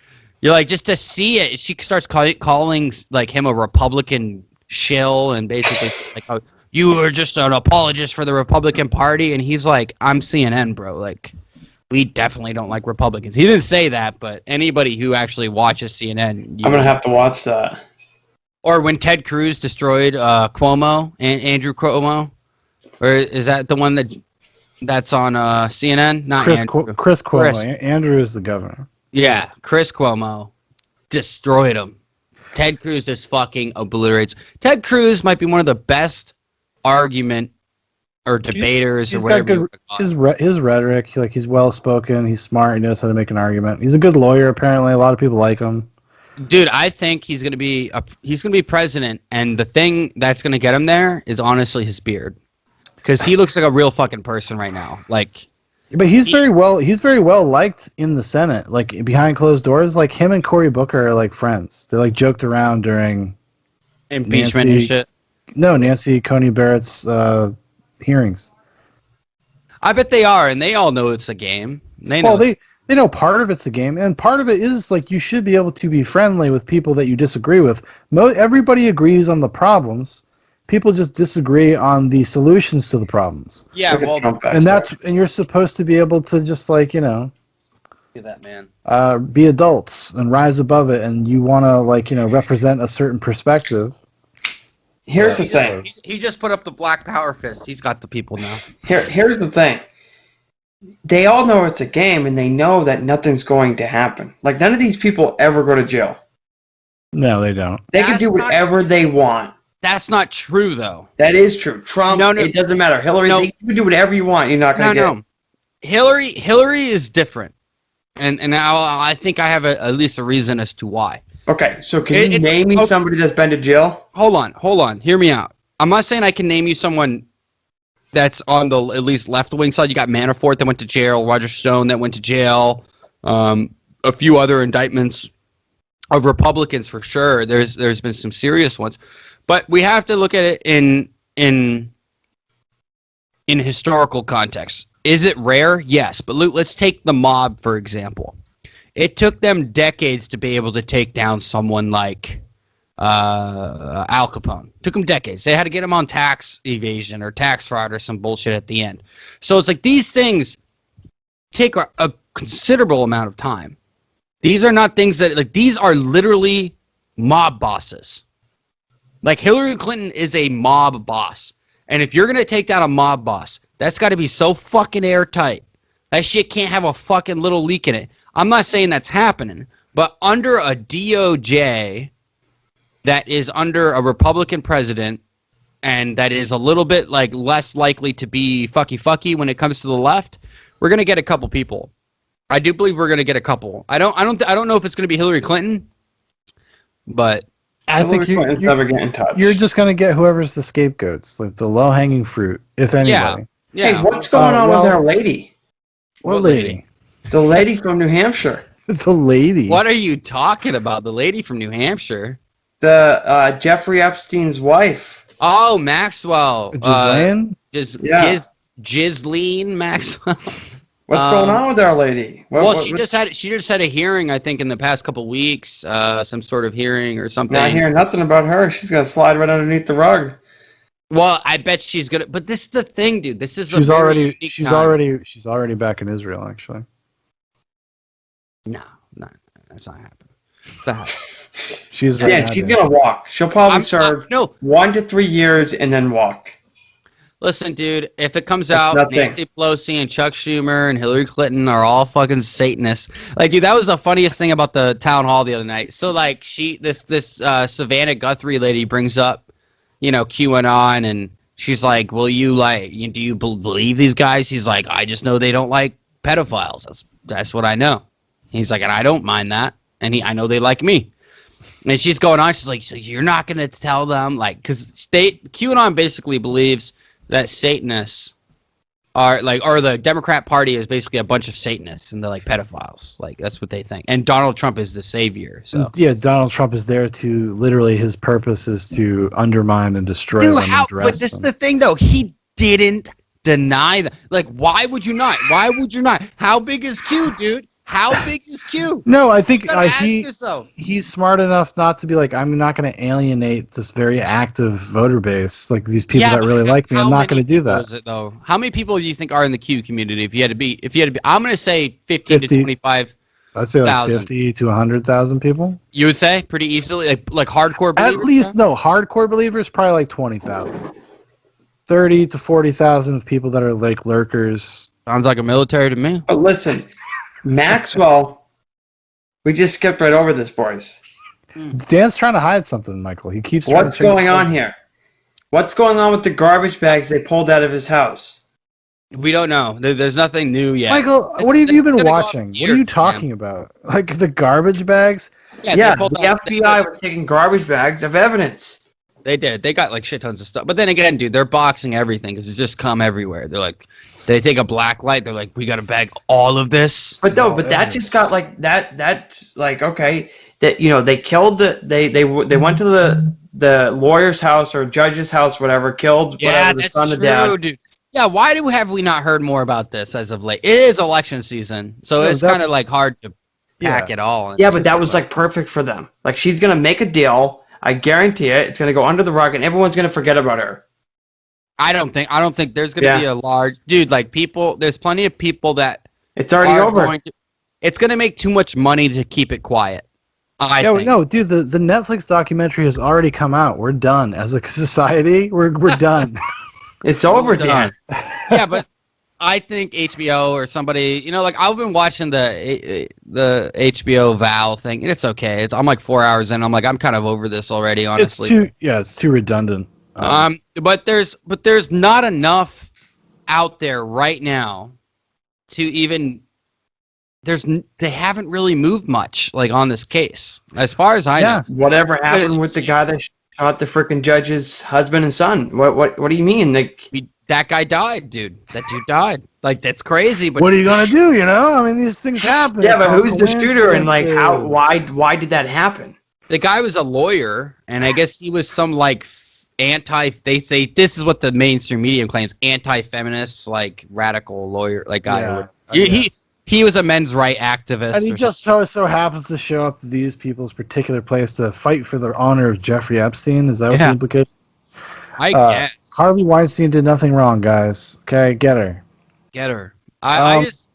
You're like, just to see it, she starts calling like him a Republican shill, and basically like, oh, you are just an apologist for the Republican Party, and he's like, I'm CNN, bro, like. We definitely don't like Republicans. He didn't say that, but anybody who actually watches CNN... I'm going to have to watch that. Or when Ted Cruz destroyed Cuomo, and Andrew Cuomo. Or is that the one that's on CNN? Not Andrew. Chris Cuomo. Andrew is the governor. Yeah, Chris Cuomo destroyed him. Ted Cruz just fucking obliterates. Ted Cruz might be one of the best argument or debaters or whatever. His rhetoric, he's well spoken, he's smart, he knows how to make an argument. He's a good lawyer. Apparently, a lot of people like him. Dude, I think he's gonna be president, and the thing that's gonna get him there is honestly his beard, because he looks like a real fucking person right now. Like, but he's very well liked in the Senate, like behind closed doors. Like him and Cory Booker are like friends. They like joked around during impeachment and shit. No, Nancy Coney Barrett's hearings. I bet they are, and they all know it's a game. They know. Well, they know part of it's a game, and part of it is like you should be able to be friendly with people that you disagree with. Everybody agrees on the problems. People just disagree on the solutions to the problems. Yeah, well, and you're supposed to be able to just like that man. Be adults and rise above it, and you want to represent a certain perspective. Here's the thing. He just put up the black power fist. He's got the people now. Here's the thing. They all know it's a game, and they know that nothing's going to happen. Like, none of these people ever go to jail. No, they don't. They can do whatever they want. That's not true, though. That is true. Trump, it doesn't matter. Hillary, you can do whatever you want. You're not going to get it. Hillary is different. And I think I have at least a reason as to why. Okay, so can you name me somebody that's been to jail? Hold on. Hear me out. I'm not saying I can name you someone that's on the at least left-wing side. You got Manafort that went to jail, Roger Stone that went to jail, a few other indictments of Republicans for sure. There's been some serious ones. But we have to look at it in historical context. Is it rare? Yes. But let's take the mob, for example. It took them decades to be able to take down someone like Al Capone. It took them decades. They had to get him on tax evasion or tax fraud or some bullshit at the end. So it's like these things take a considerable amount of time. These are not things that, these are literally mob bosses. Like, Hillary Clinton is a mob boss. And if you're going to take down a mob boss, that's got to be so fucking airtight. That shit can't have a fucking little leak in it. I'm not saying that's happening, but under a DOJ that is under a Republican president, and that is a little bit like less likely to be fucky when it comes to the left, we're gonna get a couple people. I do believe we're gonna get a couple. I don't know if it's gonna be Hillary Clinton, but I think never get in touch. you're just gonna get whoever's the scapegoats, like the low hanging fruit, if anybody. yeah. Hey, what's going on with our lady? What lady? The lady from New Hampshire. The lady. What are you talking about? The lady from New Hampshire? The Jeffrey Epstein's wife. Oh, Maxwell. Ghislaine? Ghislaine Maxwell. What's going on with our lady? She just had a hearing, I think, in the past couple weeks. Some sort of hearing or something. Not hearing nothing about her. She's gonna slide right underneath the rug. Well, I bet she's gonna. But this is the thing, dude. This is she's already back in Israel, actually. No, that's not happening. It's not happening. She's gonna walk. She'll probably serve 1 to 3 years and then walk. Listen, dude, if it comes out Nancy Pelosi and Chuck Schumer and Hillary Clinton are all fucking Satanists. Like, dude, that was the funniest thing about the town hall the other night. So, like, this Savannah Guthrie lady brings up, QAnon, and she's like, do you believe these guys? He's like, I just know they don't like pedophiles. That's what I know. He's like, and I don't mind that. And I know they like me. And she's going on. She's like, so you're not going to tell them? Like, because QAnon basically believes that Satanists or the Democrat Party is basically a bunch of Satanists and they're like pedophiles. Like, that's what they think. And Donald Trump is the savior. So yeah, Donald Trump is there to literally his purpose is to undermine and destroy them. But this is the thing though. He didn't deny that. Like, why would you not? Why would you not? How big is Q, dude? How big is Q? No, I think he's smart enough not to be like, I'm not going to alienate this very active voter base, like these people that really like me. I'm not going to do that. Is it though? How many people do you think are in the Q community? If you had to be, I'm going to say 50 to 25. I'd say like 50 to 100,000 people. You would say pretty easily, like hardcore believers. At least hardcore believers probably like 20,000. 30 to 40,000 of people that are like lurkers. Sounds like a military to me. But listen. Maxwell, we just skipped right over this, boys. Dan's trying to hide something, Michael. He keeps. What's going on here? What's going on with the garbage bags they pulled out of his house? We don't know. There's nothing new yet. Michael, what have you been watching? What are you talking about? Like the garbage bags? Yeah, the FBI was taking garbage bags of evidence. They did. They got like shit tons of stuff. But then again, dude, they're boxing everything because it's just come everywhere. They're like, they take a black light. They're like, we got to bag all of this. But no, that just got like that. That's like, okay, that they killed they went to the lawyer's house or judge's house, whatever, killed whatever the son of dad. Dude. Yeah, why have we not heard more about this as of late? It is election season, so it's kind of like hard to pack it all. Yeah, but that was like perfect for them. Like, she's gonna make a deal. I guarantee it. It's gonna go under the rug, and everyone's gonna forget about her. I don't think there's gonna be a large like people. There's plenty of people that it's already over. It's gonna make too much money to keep it quiet. No, dude. The Netflix documentary has already come out. We're done as a society. We're done. It's over, Dan. Yeah, but I think HBO or somebody, like I've been watching the HBO Val thing, and it's okay. I'm like 4 hours in. I'm like, I'm kind of over this already, honestly. It's too redundant. But there's not enough out there right now to even. They haven't really moved much like on this case, as far as I know. Whatever happened with the guy that shot the freaking judge's husband and son? What do you mean? Like, that guy died, dude. That dude died. Like, that's crazy. But what are you gonna do? I mean, these things happen. Yeah, but who's the shooter and like how? Why did that happen? The guy was a lawyer, and I guess he was some like they say this is what the mainstream media claims, anti-feminist, like radical lawyer, like guy. Yeah, he was a men's right activist. And he just so happens to show up to these people's particular place to fight for the honor of Jeffrey Epstein. Is that what the implication? I guess. Harvey Weinstein did nothing wrong, guys. Okay, get her. I just.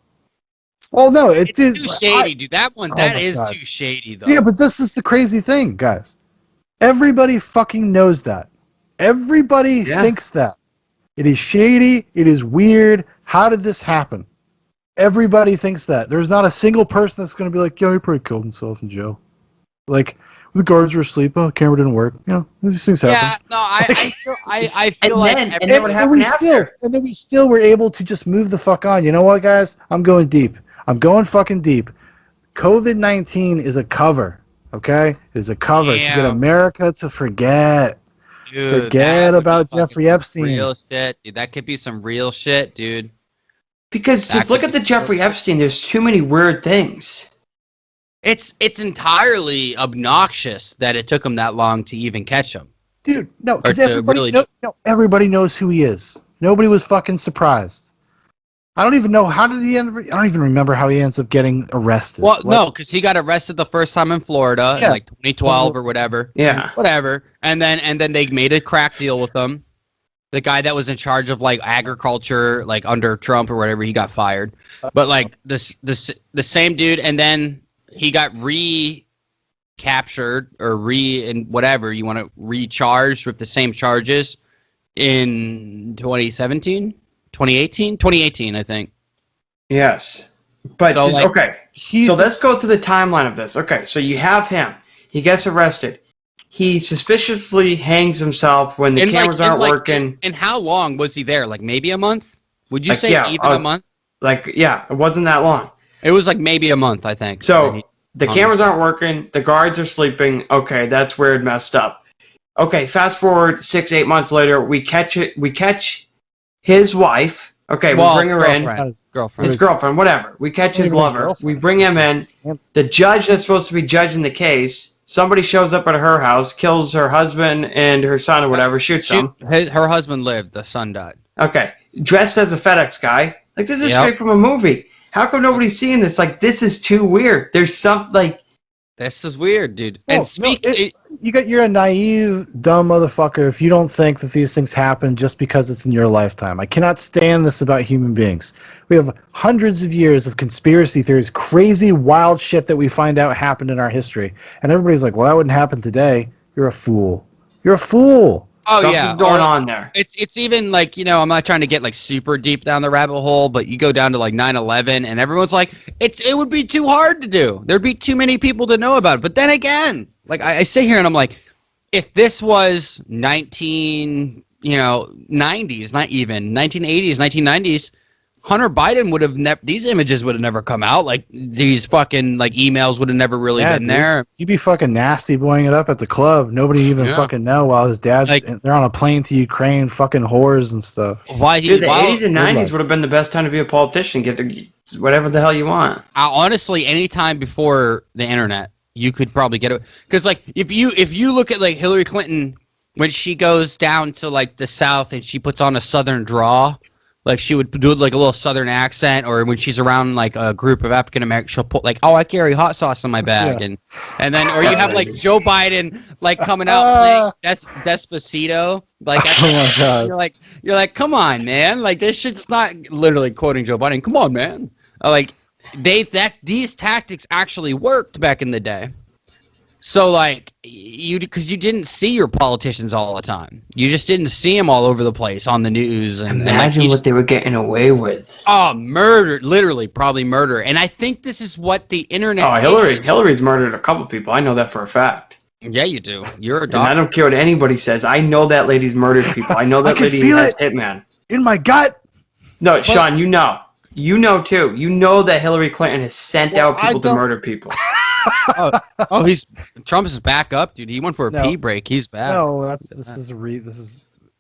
Well, no, it's too shady, dude. That is too shady, though. Yeah, but this is the crazy thing, guys. Everybody fucking knows that. Everybody thinks that. It is shady. It is weird. How did this happen? Everybody thinks that. There's not a single person that's going to be like, yo, he probably killed himself in jail. Like the guards were asleep. Oh, camera didn't work. You know, these things happen. Yeah, no, I feel And like then- every- and then what happened after? We still were able to just move the fuck on. You know what, guys? I'm going deep. I'm going fucking deep. COVID-19 is a cover. Okay, it is a cover to get Yeah. America to forget. Dude, Forget that would be about fucking Jeffrey some Epstein. Real shit, dude. That could be some real shit, dude. Because That just look could at the be Jeffrey so- Epstein. There's too many weird things. It's entirely obnoxious that it took him that long to even catch him. Dude, no, because to everybody, really everybody knows who he is. Nobody was fucking surprised. I don't even know how did he end. I don't even remember how he ends up getting arrested. Well, What? no, because he got arrested the first time in Florida Yeah. in like 2012 or whatever. Yeah. Whatever. And then they made a crack deal with him. The guy that was in charge of like agriculture, like under Trump or whatever, he got fired. But like the same dude, and then he got recaptured or and whatever you want to recharged with the same charges in 2017, 2018, I think. Yes. But So, just, like, okay. He's So let's go through the timeline of this. Okay, so you have him. He gets arrested. He suspiciously hangs himself when the cameras aren't working. And how long was he there? Like maybe a month? Would you Like, say yeah, even a month? Like, yeah, it wasn't that long. It was like maybe a month, I think. So the on cameras the- aren't working. The guards are sleeping. Okay, that's weird, messed up. Okay, fast forward 6-8 months later, we catch it. We catch his wife. Okay, we bring her in. Girlfriend. His girlfriend, whatever. We catch his Even his lover. girlfriend. We bring him in. The judge that's supposed to be judging the case, somebody shows up at her house, kills her husband and her son or whatever, shoots them. Her husband lived. The son died. Okay, dressed as a FedEx guy. Like, this is Yep. straight from a movie. How come nobody's seeing this? Like, this is too weird. There's some, like... This is weird, dude. No, And you're a naive, dumb motherfucker if you don't think that these things happen just because it's in your lifetime. I cannot stand this about human beings. We have hundreds of years of conspiracy theories, crazy, wild shit that we find out happened in our history. And everybody's like, well, that wouldn't happen today. You're a fool. You're a fool. oh something's yeah, going on there. It's even like, you know, I'm not trying to get like super deep down the rabbit hole, but you go down to like 9/11 and everyone's like, it would be too hard to do. There'd be too many people to know about it. But then again, like I sit here and I'm like, if this was 90s, not even 1980s, 1990s, Hunter Biden would have never. These images would have never come out. Like these fucking like emails would have never really been dude. there. You'd be fucking nasty boying it up at the club. Nobody even fucking know while his dad's Like- they're on a plane to Ukraine, fucking whores and stuff. Why he? Dude, the why- 80s and 90s would have been the best time to be a politician. Get to whatever the hell you want. Honestly, any time before the internet, you could probably get it. Because like if you look at like Hillary Clinton when she goes down to like the South and she puts on a Southern drawl. Like she would do like a little Southern accent, or when she's around like a group of African Americans, she'll put like, "Oh, I carry hot sauce in my bag," Yeah. and then, or you have like Joe Biden like coming out playing Despacito, like Oh my god. you're like, come on, man, like this shit's not literally quoting Joe Biden. Come on, man, like these tactics actually worked back in the day. So like because you didn't see your politicians all the time. You just didn't see them all over the place on the news. And Imagine like, what they were getting away with. Oh, murder! Literally, probably murder. And I think this is what the internet. Oh, Hillary's murdered a couple people. I know that for a fact. Yeah, you do. You're a And I doctor. don't care what anybody says. I know that lady's murdered people. I know that can lady feel has it. hitman. In my gut. No, Sean, you know. You know too. You know that Hillary Clinton has sent out people to murder people. Oh, Trump is back up, dude. He went for a No. pee break. He's back. No,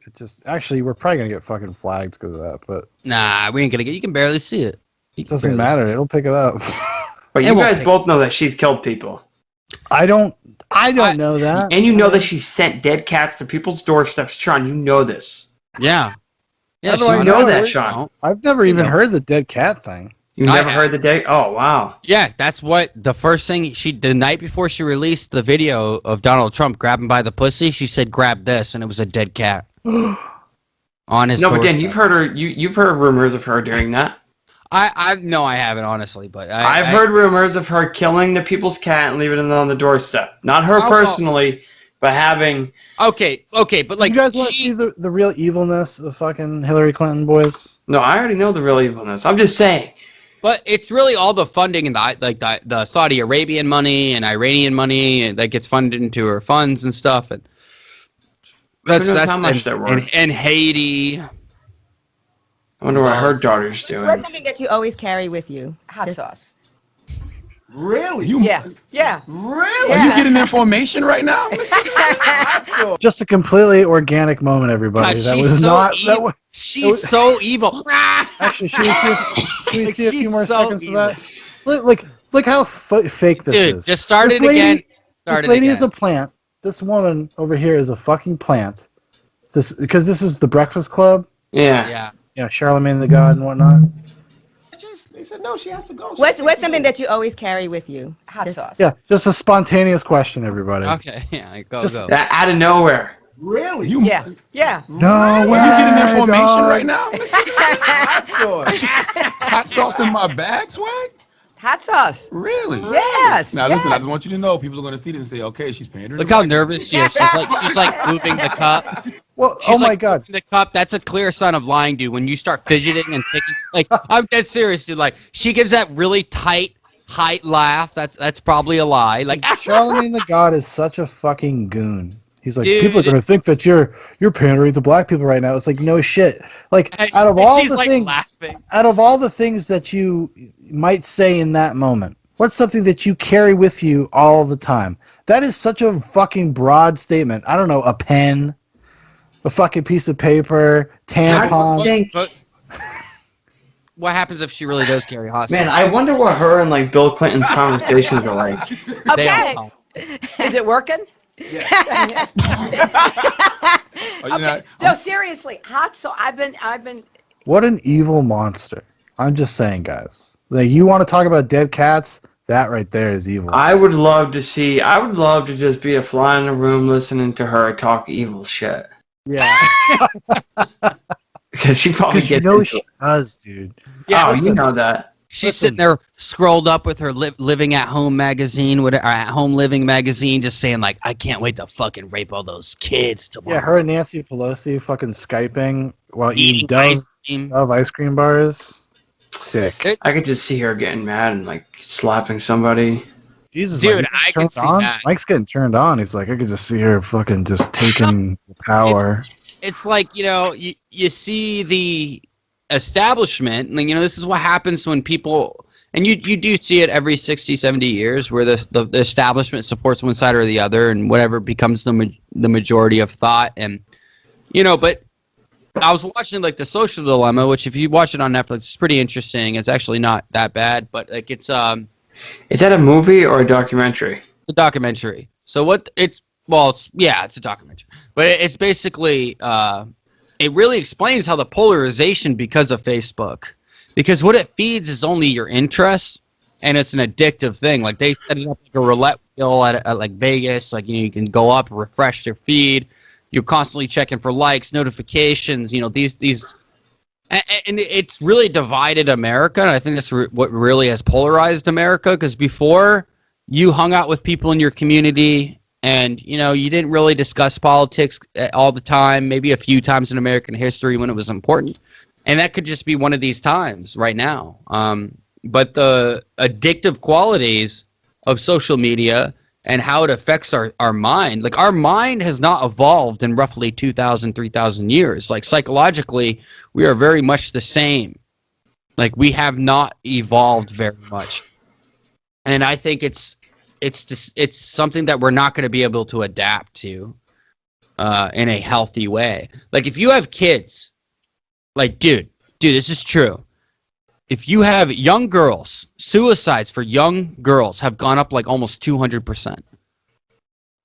it just actually we're probably gonna get fucking flagged because of that, but Nah, we ain't gonna get. You can barely see it. it doesn't matter. It'll pick it up. But It you won't guys take- both know that she's killed people. I don't know that. And you know that she sent dead cats to people's doorsteps. Sean, you know this. Yeah. Yeah, How do You I know know that, it? Sean. I've never even know. heard the dead cat thing. You I never have. heard the day? Oh, wow. Yeah, that's what the first thing the night before she released the video of Donald Trump grabbing by the pussy, she said, "Grab this," and it was a dead cat on his. No, but Dan, doorstep. you've heard her. You've heard rumors of her doing that. No, I haven't honestly, but I've heard rumors of her killing the people's cat and leaving it on the doorstep. Not her Oh, personally, but having. Okay, but like you guys want to see the real evilness of fucking Hillary Clinton, boys? No, I already know the real evilness. I'm just saying, But it's really all the funding and the Saudi Arabian money and Iranian money that gets funded into her funds and stuff. And Who knows how much they're worth? And Haiti. I wonder what her daughter's doing. What's something that you always carry with you? Hot sauce. Really? Yeah. Really? Yeah. Are you getting information right now? Hot sauce. Just a completely organic moment, everybody. God, that she's was so not. That evil. was, She's so evil. actually, should we see a few She's more so seconds evil. of that? Look how fake this Dude, is. just start This it again. Start This it lady again. is a plant. This woman over here is a fucking plant. Because this is the Breakfast Club. Yeah. Yeah. Yeah, Charlemagne the God and whatnot. They said no, she has to go. What's something that you always carry with you? Hot sauce. Yeah, just a spontaneous question, everybody. Okay. Yeah. Go. Just- Go. That out of nowhere. Really? Yeah. No Are way. you getting information dog. right now? Hot sauce. Hot sauce in my bag, swag? Hot sauce. Really? Yes. Now listen, I yes. just want you to know people are gonna see this and say, okay, she's pandering. Look to how black nervous she is. She's like moving the cup. Well, She's oh my like God. moving the cup. That's a clear sign of lying, dude. When you start fidgeting and taking, like, I'm dead serious, dude. Like, she gives that really tight laugh. That's probably a lie. Like, Charlemagne the God is such a fucking goon. He's like, Dude, people are gonna think that you're pandering to black people right now. It's like, no shit. Like, out of all she's the like things, laughing. out of all the things that you might say in that moment, what's something that you carry with you all the time? That is such a fucking broad statement. I don't know, a pen, a fucking piece of paper, tampons. But what happens if she really does carry hot Man, sauce? I wonder what her and like Bill Clinton's conversations are like. They Okay. all know. Is it working? Oh, you know, No, seriously. Hot sauce. I've been. What an evil monster. I'm just saying, guys. Like, you want to talk about dead cats? That right there is evil. I would love to just be a fly in the room listening to her talk evil shit. Yeah. Because she probably Because you gets know into she it. does, dude. Yeah, Oh, listen, you know that. she's sitting there scrolled up with her living at home magazine, or at home living magazine, just saying like, I can't wait to fucking rape all those kids tomorrow. Yeah, her and Nancy Pelosi fucking Skyping while eating eating ice Dove cream. ice cream bars. Sick. I could just see her getting mad and like slapping somebody. Jesus, Dude, like, I turned can see on. that. Mike's getting turned on. He's like, I could just see her fucking just taking the power. It's like, you see the establishment, and this is what happens when people, and you do see it every 60, 70 years, where the establishment supports one side or the other, and whatever becomes the majority of thought. And but I was watching like The Social Dilemma, which if you watch it on Netflix, it's pretty interesting. It's actually not that bad, but like it's Is that a movie or a documentary? a documentary. So it's a documentary, but it's basically it really explains how the polarization because of Facebook, because what it feeds is only your interests, and it's an addictive thing. Like they set it up like a roulette wheel at like Vegas. Like you can go up, refresh their feed. You're constantly checking for likes, notifications. These. And it's really divided America, and I think that's what really has polarized America. Because before, you hung out with people in your community, and you didn't really discuss politics all the time. Maybe a few times in American history when it was important, and that could just be one of these times right now. But the addictive qualities of social media and how it affects our mind. Like our mind has not evolved in roughly 2,000, 3,000 years. Like psychologically, we are very much the same. Like we have not evolved very much. And I think it's something that we're not going to be able to adapt to in a healthy way. Like if you have kids, like dude, this is true. If you have young girls, suicides for young girls have gone up like almost 200%.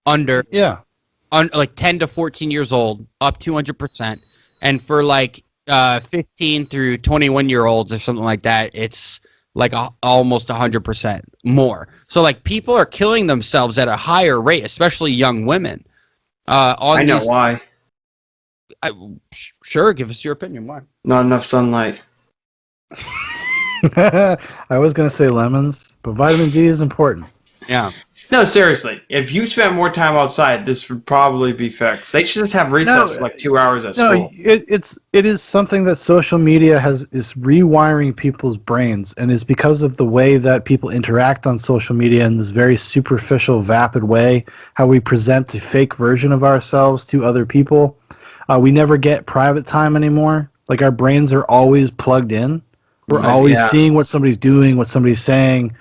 Like 10 to 14 years old, up 200%. And for like 15 through 21-year-olds or something like that, it's like almost 100% more. So like people are killing themselves at a higher rate, especially young women. I know why. Sure, give us your opinion. Why? Not enough sunlight. I was gonna say lemons, but vitamin D is important. Yeah. No, seriously. If you spent more time outside, this would probably be fixed. They should just have recess for like 2 hours at No, school. it is something that social media is rewiring people's brains, and it's because of the way that people interact on social media in this very superficial, vapid way. How we present a fake version of ourselves to other people. We never get private time anymore. Like our brains are always plugged in. We're always seeing what somebody's doing, what somebody's saying,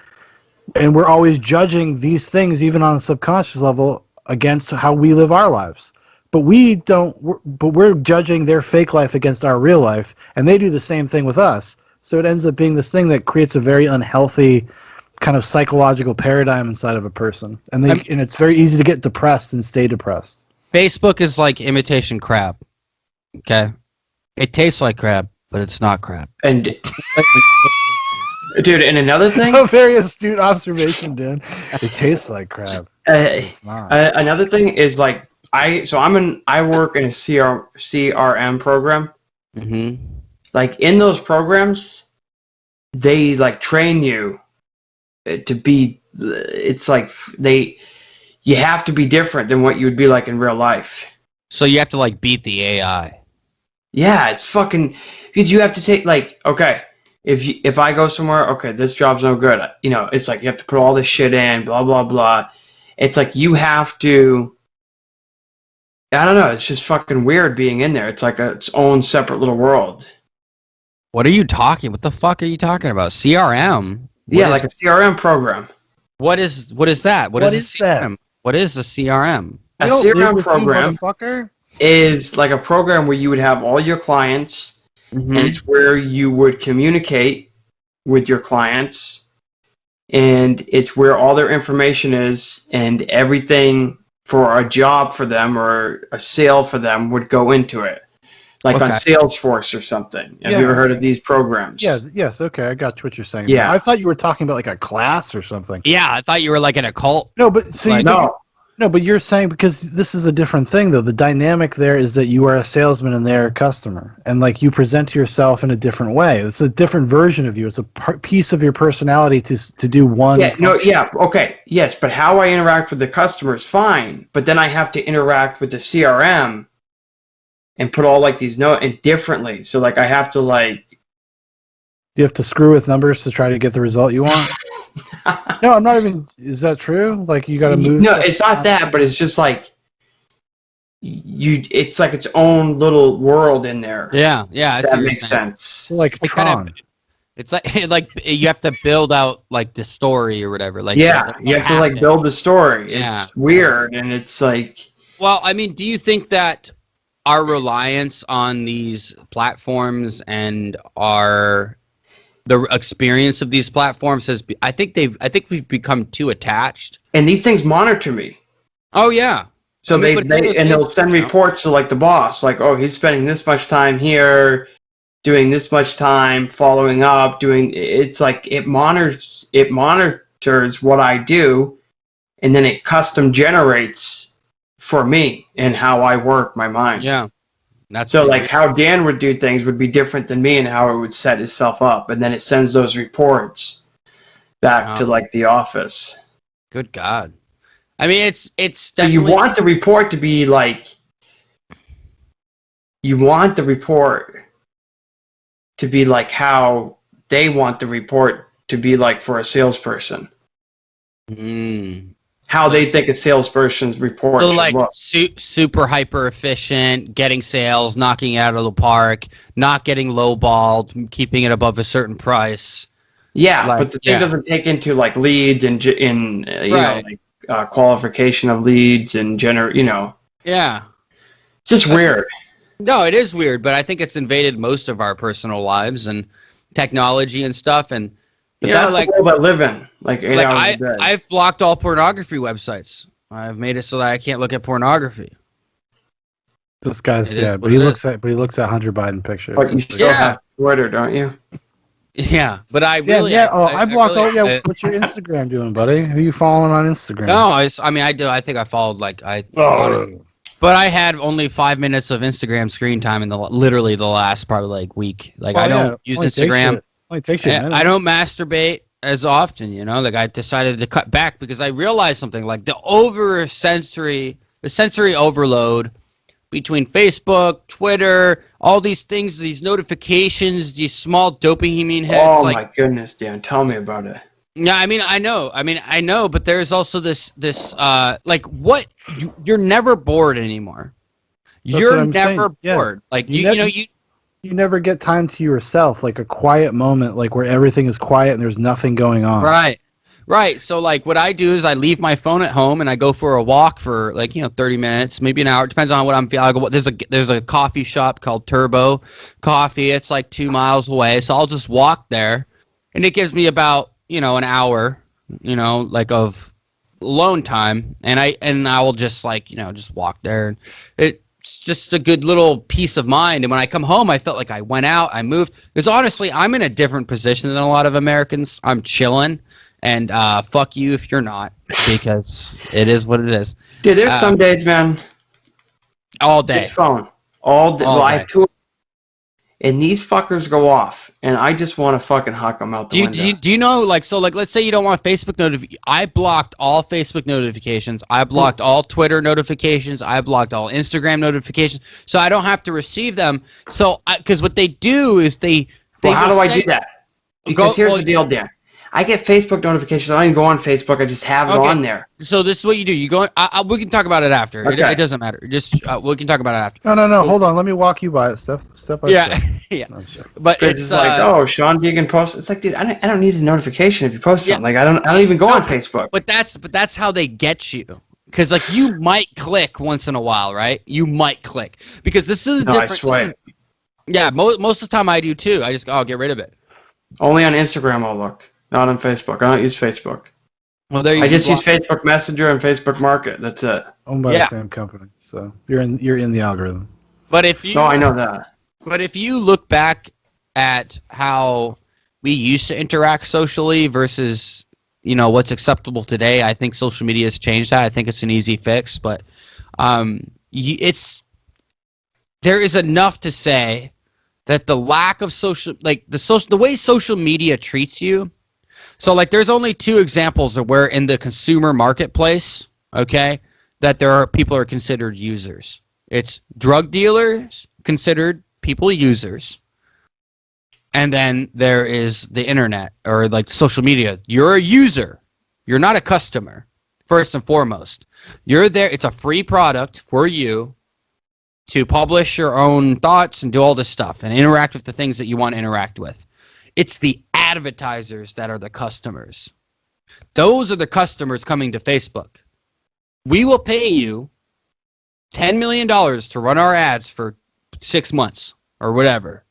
and we're always judging these things, even on a subconscious level, against how we live our lives. But we're judging their fake life against our real life, and they do the same thing with us. So it ends up being this thing that creates a very unhealthy kind of psychological paradigm inside of a person, and it's very easy to get depressed and stay depressed. Facebook is like imitation crab. Okay, it tastes like crab, but it's not crab. And dude, and another thing, A very astute observation, Dan. It tastes like crab. It's not. another thing is like I work in a CRM program. Mm-hmm. Like in those programs, they like train you to be. It's like you have to be different than what you would be like in real life. So you have to like beat the AI. Yeah, it's fucking because you have to take like okay. If I go somewhere, okay, this job's no good. You know, it's like you have to put all this shit in, blah blah blah. It's like you have to. I don't know. It's just fucking weird being in there. It's like its own separate little world. What the fuck are you talking about? CRM? Like a CRM program. What is that? What is that? CRM? What is a CRM? A You don't live CRM with you, program motherfucker. is like a program where you would have all your clients, Mm-hmm. and it's where you would communicate with your clients, and it's where all their information is, and everything for a job for them or a sale for them would go into it. Like on Okay. Salesforce or something. Have you ever heard of these programs? Yes, okay, I got what you're saying. Yeah. I thought you were talking about like a class or something. Yeah, I thought you were like in a cult. No, but so Like- no, but you're saying because this is a different thing though. The dynamic there is that you are a salesman and they're a customer, and like you present yourself in a different way. It's a different version of you. It's a piece of your personality to do one. Yeah, no, function. yeah, okay, yes, but how I interact with the customer is fine, but then I have to interact with the CRM and put all like these notes and differently. So like I have to like You have to screw with numbers to try to get the result you want. No, I'm not even. Is that true? Like you got to move. No, it's not that, but it's just like it's like its own little world in there. Yeah, I If see that what you're makes saying. sense. Like It kind of- Tron. It's like you have to build out like the story or whatever. Like Yeah, what you have to like happened. build the story. It's Yeah. weird, and it's like Well, I mean, do you think that our reliance on these platforms and the experience of these platforms I think we've become too attached. and these things monitor me. Oh yeah. So I mean, but it's they'll almost- send reports to like the boss, like, oh, he's spending this much time here, doing this much time following up, doing. It's like it monitors what I do, and then it custom generates for me and how I work my mind. Yeah. That's So like how Dan would do things would be different than me and how it would set itself up, and then it sends those reports back to Wow. like the office. Good God. I mean, it's So you definitely want the report to be like, you want the report to be like how they want the report to be like for a salesperson. How they think a salesperson's report So should like look. super hyper efficient, getting sales, knocking it out of the park, not getting lowballed, keeping it above a certain price. Yeah, like, but the thing yeah. doesn't take into like leads and you know, Right. like qualification of leads and you know, Yeah. it's just weird. No, it is weird, but I think it's invaded most of our personal lives and technology and stuff. And But you know, that's like, the world I live in. Like 8 like hours a day. I've blocked all pornography websites. I've made it so that I can't look at pornography. This guy's It is what but he it looks at Hunter Biden pictures. But you still Yeah. have Twitter, don't you? Yeah, but I Yeah, really, yeah. Oh, I blocked really- all. Yeah, what's your Instagram doing, buddy? Who you following on Instagram? No, I mean, I do. I think I followed like Oh, honestly, but I had only 5 minutes of Instagram screen time in literally the last probably like week. Like I don't use Only takes Instagram. you- Only takes you a minute. I don't masturbate. as often, you know, like I decided to cut back because I realized something like the sensory overload between Facebook, Twitter, all these things, these notifications, these small dopamine hits. Oh like, my goodness, Dan, tell me about it. yeah, I mean, I know, but there's also this like what you're never bored anymore. That's You're what I'm saying. never Yeah. bored. Like You you know never- You never get time to yourself, like a quiet moment, like where everything is quiet and there's nothing going on. Right. So like what I do is I leave my phone at home and I go for a walk for like, 30 minutes, maybe an hour. Depends on what I'm feeling. I go, there's a coffee shop called Turbo Coffee. It's like 2 miles away. So I'll just walk there and it gives me about, an hour, like of alone time. And I will just like, just walk there. And it's just a good little peace of mind. And when I come home, I felt like I went out, I moved. Because honestly, I'm in a different position than a lot of Americans. I'm chilling. And fuck you if you're not, because it is what it is. Dude, there's some days, man. All day. This phone. All day. All Well, I day. have two. And these fuckers go off. And I just want to fucking huck them out the window. Do you know, like, so, like, let's say you don't want Facebook notifications. I blocked all Facebook notifications. I blocked all Twitter notifications. I blocked all Instagram notifications. So I don't have to receive them. So, because what they do is they Well, how will do I send- do that? Because here's the deal, Dan. I get Facebook notifications. I don't even go on Facebook. I just have it Okay. on there. So this is what you do. You go. We can talk about it after. Okay. It doesn't matter. Just we can talk about it after. No. Hold on. Let me walk you by it, step by step. Yeah. No, I'm joking. But It's it's like, oh, Sean Deegan posts. It's like, dude, I don't need a notification if you post Yeah. something. Like, I don't even go on Facebook. But that's how they get you. Because like you might click once in a while, right? You might click because this is No, I different. swear. Yeah, most of the time I do too. I just go, get rid of it. Only on Instagram I'll look, not on Facebook. I don't use Facebook. Well, there you I just go. use Facebook Messenger and Facebook Market. That's it. Owned by Yeah. the same company, so you're in the algorithm. But if you No, I know that. But if you look back at how we used to interact socially versus what's acceptable today, I think social media has changed that. I think it's an easy fix, but there is enough to say that the lack of the way social media treats you. So like there's only two examples of where in the consumer marketplace, okay, that people are considered users. It's drug dealers considered people users. And then there is the internet or like social media. You're a user. You're not a customer, first and foremost. You're there. It's a free product for you to publish your own thoughts and do all this stuff and interact with the things that you want to interact with. It's the advertisers that are the customers. Those are the customers coming to Facebook. We will pay you $10 million to run our ads for 6 months or whatever.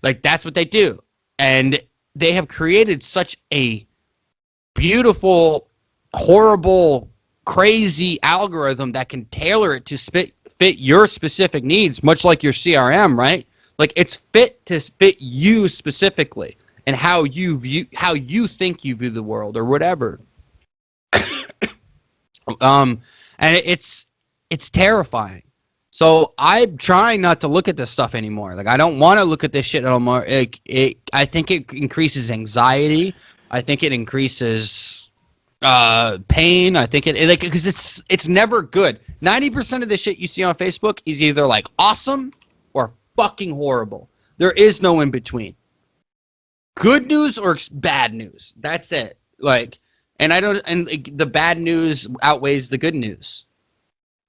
Like that's what they do. And they have created such a beautiful, horrible, crazy algorithm that can tailor it to fit your specific needs, much like your CRM, right? Like it's fit to fit you specifically and how you think you view the world or whatever. And it's terrifying. So I'm trying not to look at this stuff anymore. Like I don't want to look at this shit anymore. I think it increases anxiety. I think it increases pain. I think because it's never good. 90% of the shit you see on Facebook is either like awesome or fucking horrible. There is no in between. Good news or bad news. That's it. Like, and the bad news outweighs the good news.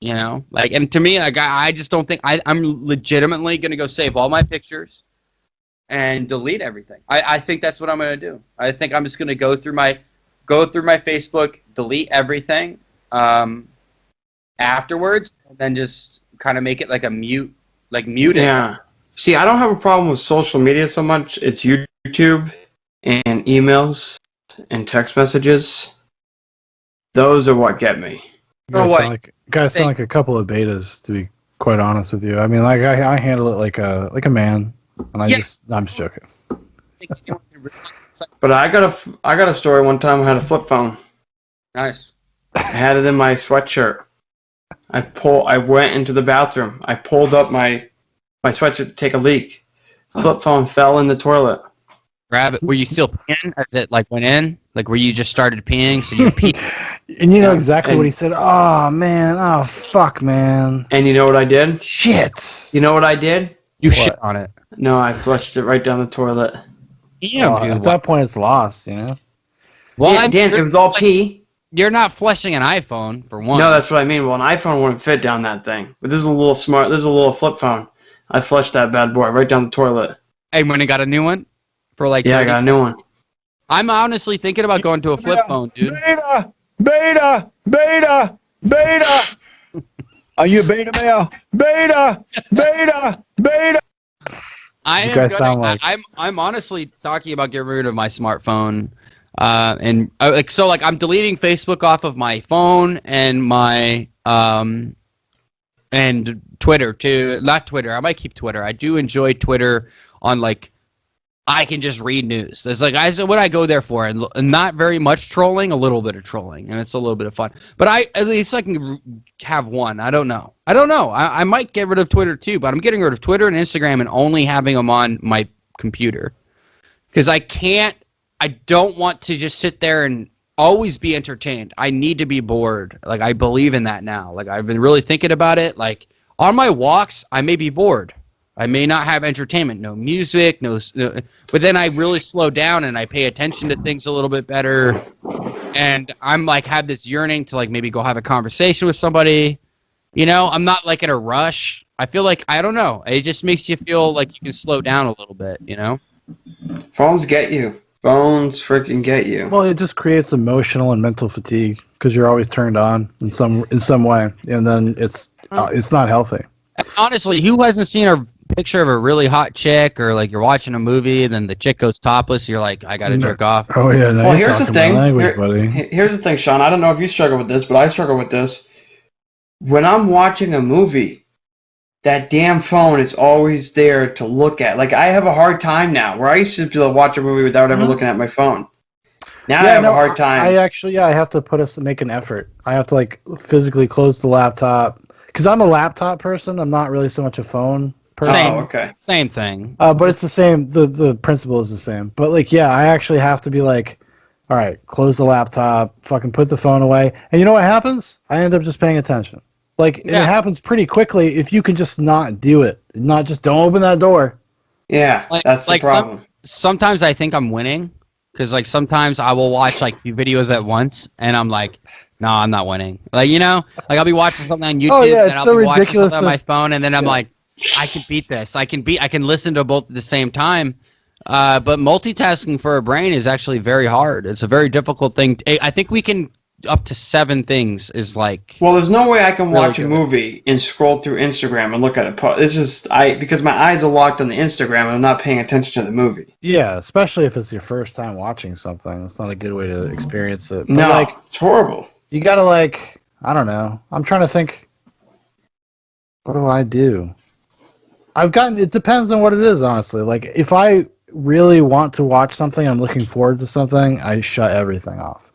And to me, like, I just don't think I'm legitimately going to go save all my pictures and delete everything. I think that's what I'm going to do. I think I'm just going to go through my Facebook, delete everything afterwards, and then just kind of make it like a mute it. Yeah. See, I don't have a problem with social media so much. It's YouTube and emails and text messages. Those are what get me. Guys sound like a couple of betas, to be quite honest with you. I mean, like I handle it like a man, and I'm just joking. But I got a story one time. I had a flip phone. Nice. I had it in my sweatshirt. I went into the bathroom. I pulled up my sweatshirt to take a leak. Flip phone fell in the toilet. grab it. Were you still peeing as it like went in? Like were you just started peeing? So you peed. And you know Yeah, exactly and- what he said. Oh man. Oh fuck, man. And you know what I did? Shit. You know what I did? You What? shit on it. No, I flushed it right down the toilet. Damn, Well, dude. at that point, it's lost. You know. Well, Dan, Dan, it was all pee. you're not flushing an iPhone for one. No, that's what I mean. Well, an iPhone wouldn't fit down that thing. But this is a little smart. This is a little flip phone. I flushed that bad boy right down the toilet. Hey, when I got a new one for like Yeah, I 30. got a new one. I'm honestly thinking about going to a flip phone, dude. Beta. Are you a beta male? Beta. I You am guys gonna, sound like- I'm honestly talking about getting rid of my smartphone, and like I'm deleting Facebook off of my phone and my and Twitter too. Not Twitter. I might keep Twitter. I do enjoy Twitter on like I can just read news. It's like what I go there for, and not very much trolling, a little bit of trolling, and it's a little bit of fun. But at least I can have one. I don't know. I might get rid of Twitter too, but I'm getting rid of Twitter and Instagram and only having them on my computer because I don't want to just sit there and always be entertained. I need to be bored. Like I believe in that now. Like I've been really thinking about it. Like on my walks, I may be bored. I may not have entertainment, no music, but then I really slow down and I pay attention to things a little bit better. And I'm like, have this yearning to like maybe go have a conversation with somebody. You know, I'm not like in a rush. I feel like, I don't know. It just makes you feel like you can slow down a little bit, you know? Phones get you. Phones freaking get you. Well, it just creates emotional and mental fatigue because you're always turned on in some way, and then it's not healthy. Honestly, who hasn't seen a picture of a really hot chick or like you're watching a movie and then the chick goes topless, you're like, I gotta jerk off. Oh yeah, no, Well, you're here's the talking thing. my language, buddy. Here's the thing, Sean. I don't know if you struggle with this, but I struggle with this. When I'm watching a movie, that damn phone is always there to look at. Like I have a hard time now. Where I used to be able to watch a movie without ever looking at my phone. Now I have a hard time. I actually, I have to make an effort. I have to like physically close the laptop because I'm a laptop person. I'm not really so much a phone person. Same. Oh, okay. Same thing. But it's the same. The principle is the same. But like, yeah, I actually have to be like, all right, close the laptop, fucking put the phone away. And you know what happens? I end up just paying attention. Like, and it happens pretty quickly if you can just not do it. Not just don't open that door. Yeah, that's the problem. Sometimes I think I'm winning because like sometimes I will watch like 2 videos at once and I'm like, no, I'm not winning. Like, you know, like I'll be watching something on YouTube and I'll be watching something on my phone and then I'm like, I can beat this. I can listen to both at the same time. But multitasking for a brain is actually very hard. It's a very difficult thing. I think we can up to 7 things is like. Well, there's no way I can really watch a good. movie and scroll through Instagram and look at it. It's just because my eyes are locked on the Instagram and I'm not paying attention to the movie. Yeah, especially if it's your first time watching something. It's not a good way to experience it. But No, like, it's horrible. you gotta like, I don't know. I'm trying to think. What do I do? It depends on what it is, honestly. Like, if I really want to watch something, I'm looking forward to something, I shut everything off.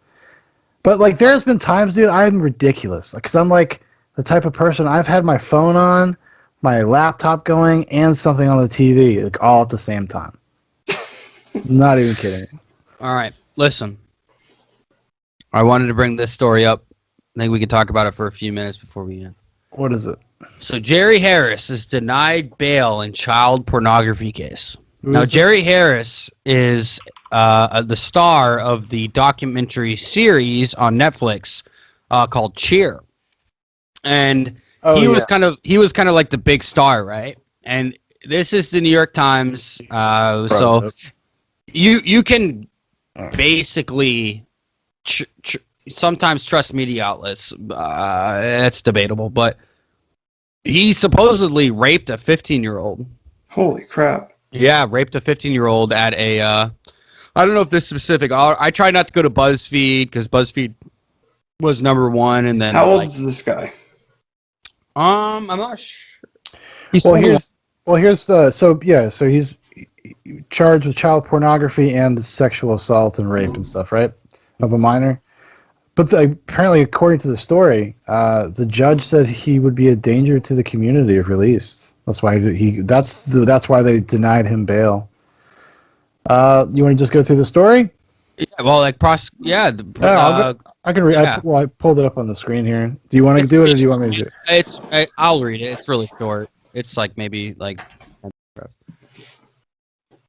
But, like, there's been times, dude, I'm ridiculous. Because I'm, like, the type of person, I've had my phone on, my laptop going, and something on the TV, like, all at the same time. Not even kidding. All right, listen. I wanted to bring this story up. I think we can talk about it for a few minutes before we end. What is it? So Jerry Harris is denied bail in child pornography case. Who Now, is it? Jerry Harris is the star of the documentary series on Netflix called Cheer, and he was kind of like the big star, right? And this is the New York Times, so you can basically sometimes trust media outlets. That's debatable, but he supposedly raped a 15-year-old. Holy crap. Yeah, raped a 15-year-old at a. I don't know if this is specific. I try not to go to BuzzFeed because BuzzFeed was number 1, and then How old is this guy? I'm not sure. He's Well, 21. so he's charged with child pornography and sexual assault and rape and stuff, right? Of a minor. But apparently, according to the story, the judge said he would be a danger to the community if released. That's why that's why they denied him bail. You want to just go through the story? Yeah, well, like I can read. yeah. I pulled it up on the screen here. Do you want to do it, or do you want me to do it? I'll read it. It's really short. It's like maybe like.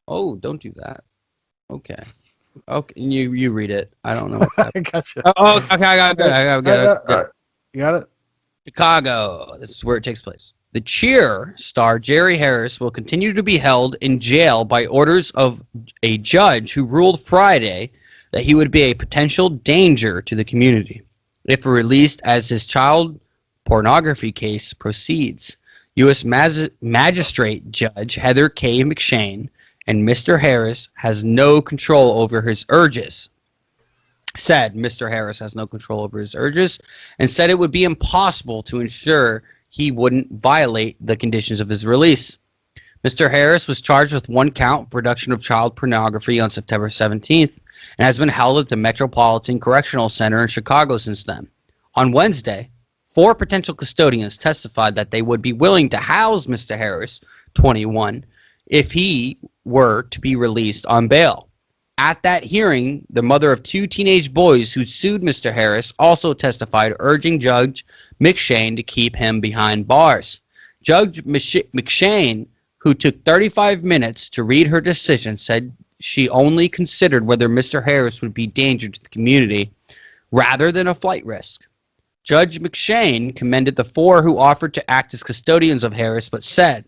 Oh, don't do that. Okay. Okay, you read it. I don't know. What's I gotcha. oh, okay. I got it. You got it. Chicago. This is where it takes place. The Cheer star Jerry Harris will continue to be held in jail by orders of a judge who ruled Friday that he would be a potential danger to the community if released as his child pornography case proceeds. U.S. Magistrate Judge Heather K. McShane and Mr. Harris has no control over his urges. Said Mr. Harris has no control over his urges and said it would be impossible to ensure he wouldn't violate the conditions of his release. Mr. Harris was charged with 1 count production of child pornography on September 17th and has been held at the Metropolitan Correctional Center in Chicago since then. On Wednesday, 4 potential custodians testified that they would be willing to house Mr. Harris, 21, if he were to be released on bail. At that hearing, the mother of 2 teenage boys who sued Mr. Harris also testified, urging Judge McShane to keep him behind bars. Judge McShane, who took 35 minutes to read her decision, said she only considered whether Mr. Harris would be danger to the community rather than a flight risk. Judge McShane commended the 4 who offered to act as custodians of Harris, but said,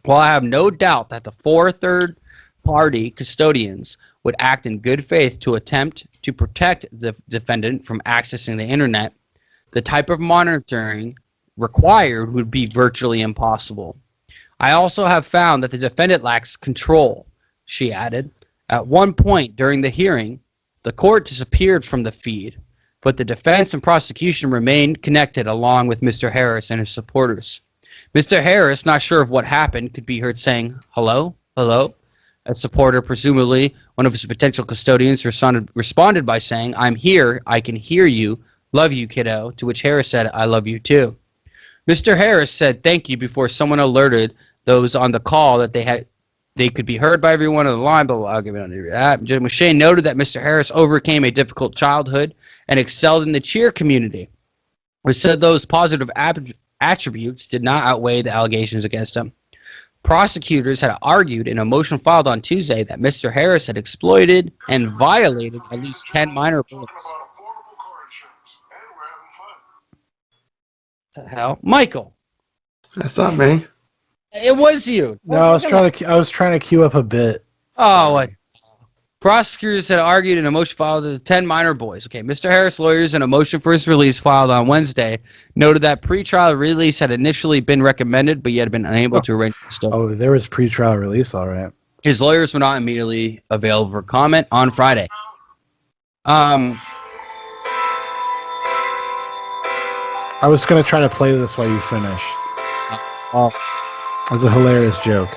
"While I have no doubt that the 4 third-party custodians would act in good faith to attempt to protect the defendant from accessing the internet, the type of monitoring required would be virtually impossible. I also have found that the defendant lacks control," she added. At one point during the hearing, the court disappeared from the feed, but the defense and prosecution remained connected along with Mr. Harris and his supporters. Mr. Harris, not sure of what happened, could be heard saying, "Hello? Hello?" A supporter, presumably one of his potential custodians, responded by saying, "I'm here, I can hear you, love you, kiddo," to which Harris said, "I love you too." Mr. Harris said thank you before someone alerted those on the call that they could be heard by everyone on the line, but I'll give it on that. Judge McShane noted that Mr. Harris overcame a difficult childhood and excelled in the cheer community, which said those positive attributes did not outweigh the allegations against him. Prosecutors had argued in a motion filed on Tuesday that Mr. Harris had exploited and violated at least 10 minor boys. What the hell? Michael, That's not me. it was you. No, I was trying to queue up a bit. Oh, what? Prosecutors had argued in a motion filed to 10 minor boys. Okay, Mr. Harris' lawyers in a motion for his release filed on Wednesday noted that pretrial release had initially been recommended, but yet had been unable to arrange custody. Oh, there was pretrial release, all right. His lawyers were not immediately available for comment on Friday. I was going to try to play this while you finished. Oh. As a hilarious joke.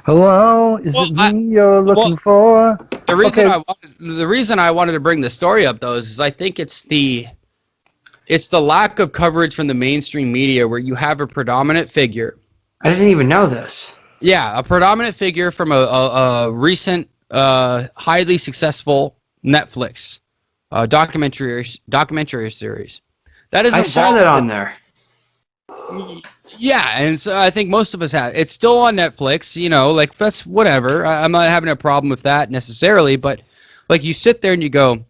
Hello, is it me you're looking for? The reason I wanted to bring the story up, though, is I think it's the lack of coverage from the mainstream media where you have a predominant figure. I didn't even know this. Yeah, a predominant figure from a recent, highly successful Netflix documentary series. That is I saw that on there. Yeah, and so I think most of us have. It's still on Netflix, you know, like that's whatever. I'm not having a problem with that necessarily, but like you sit there and you go,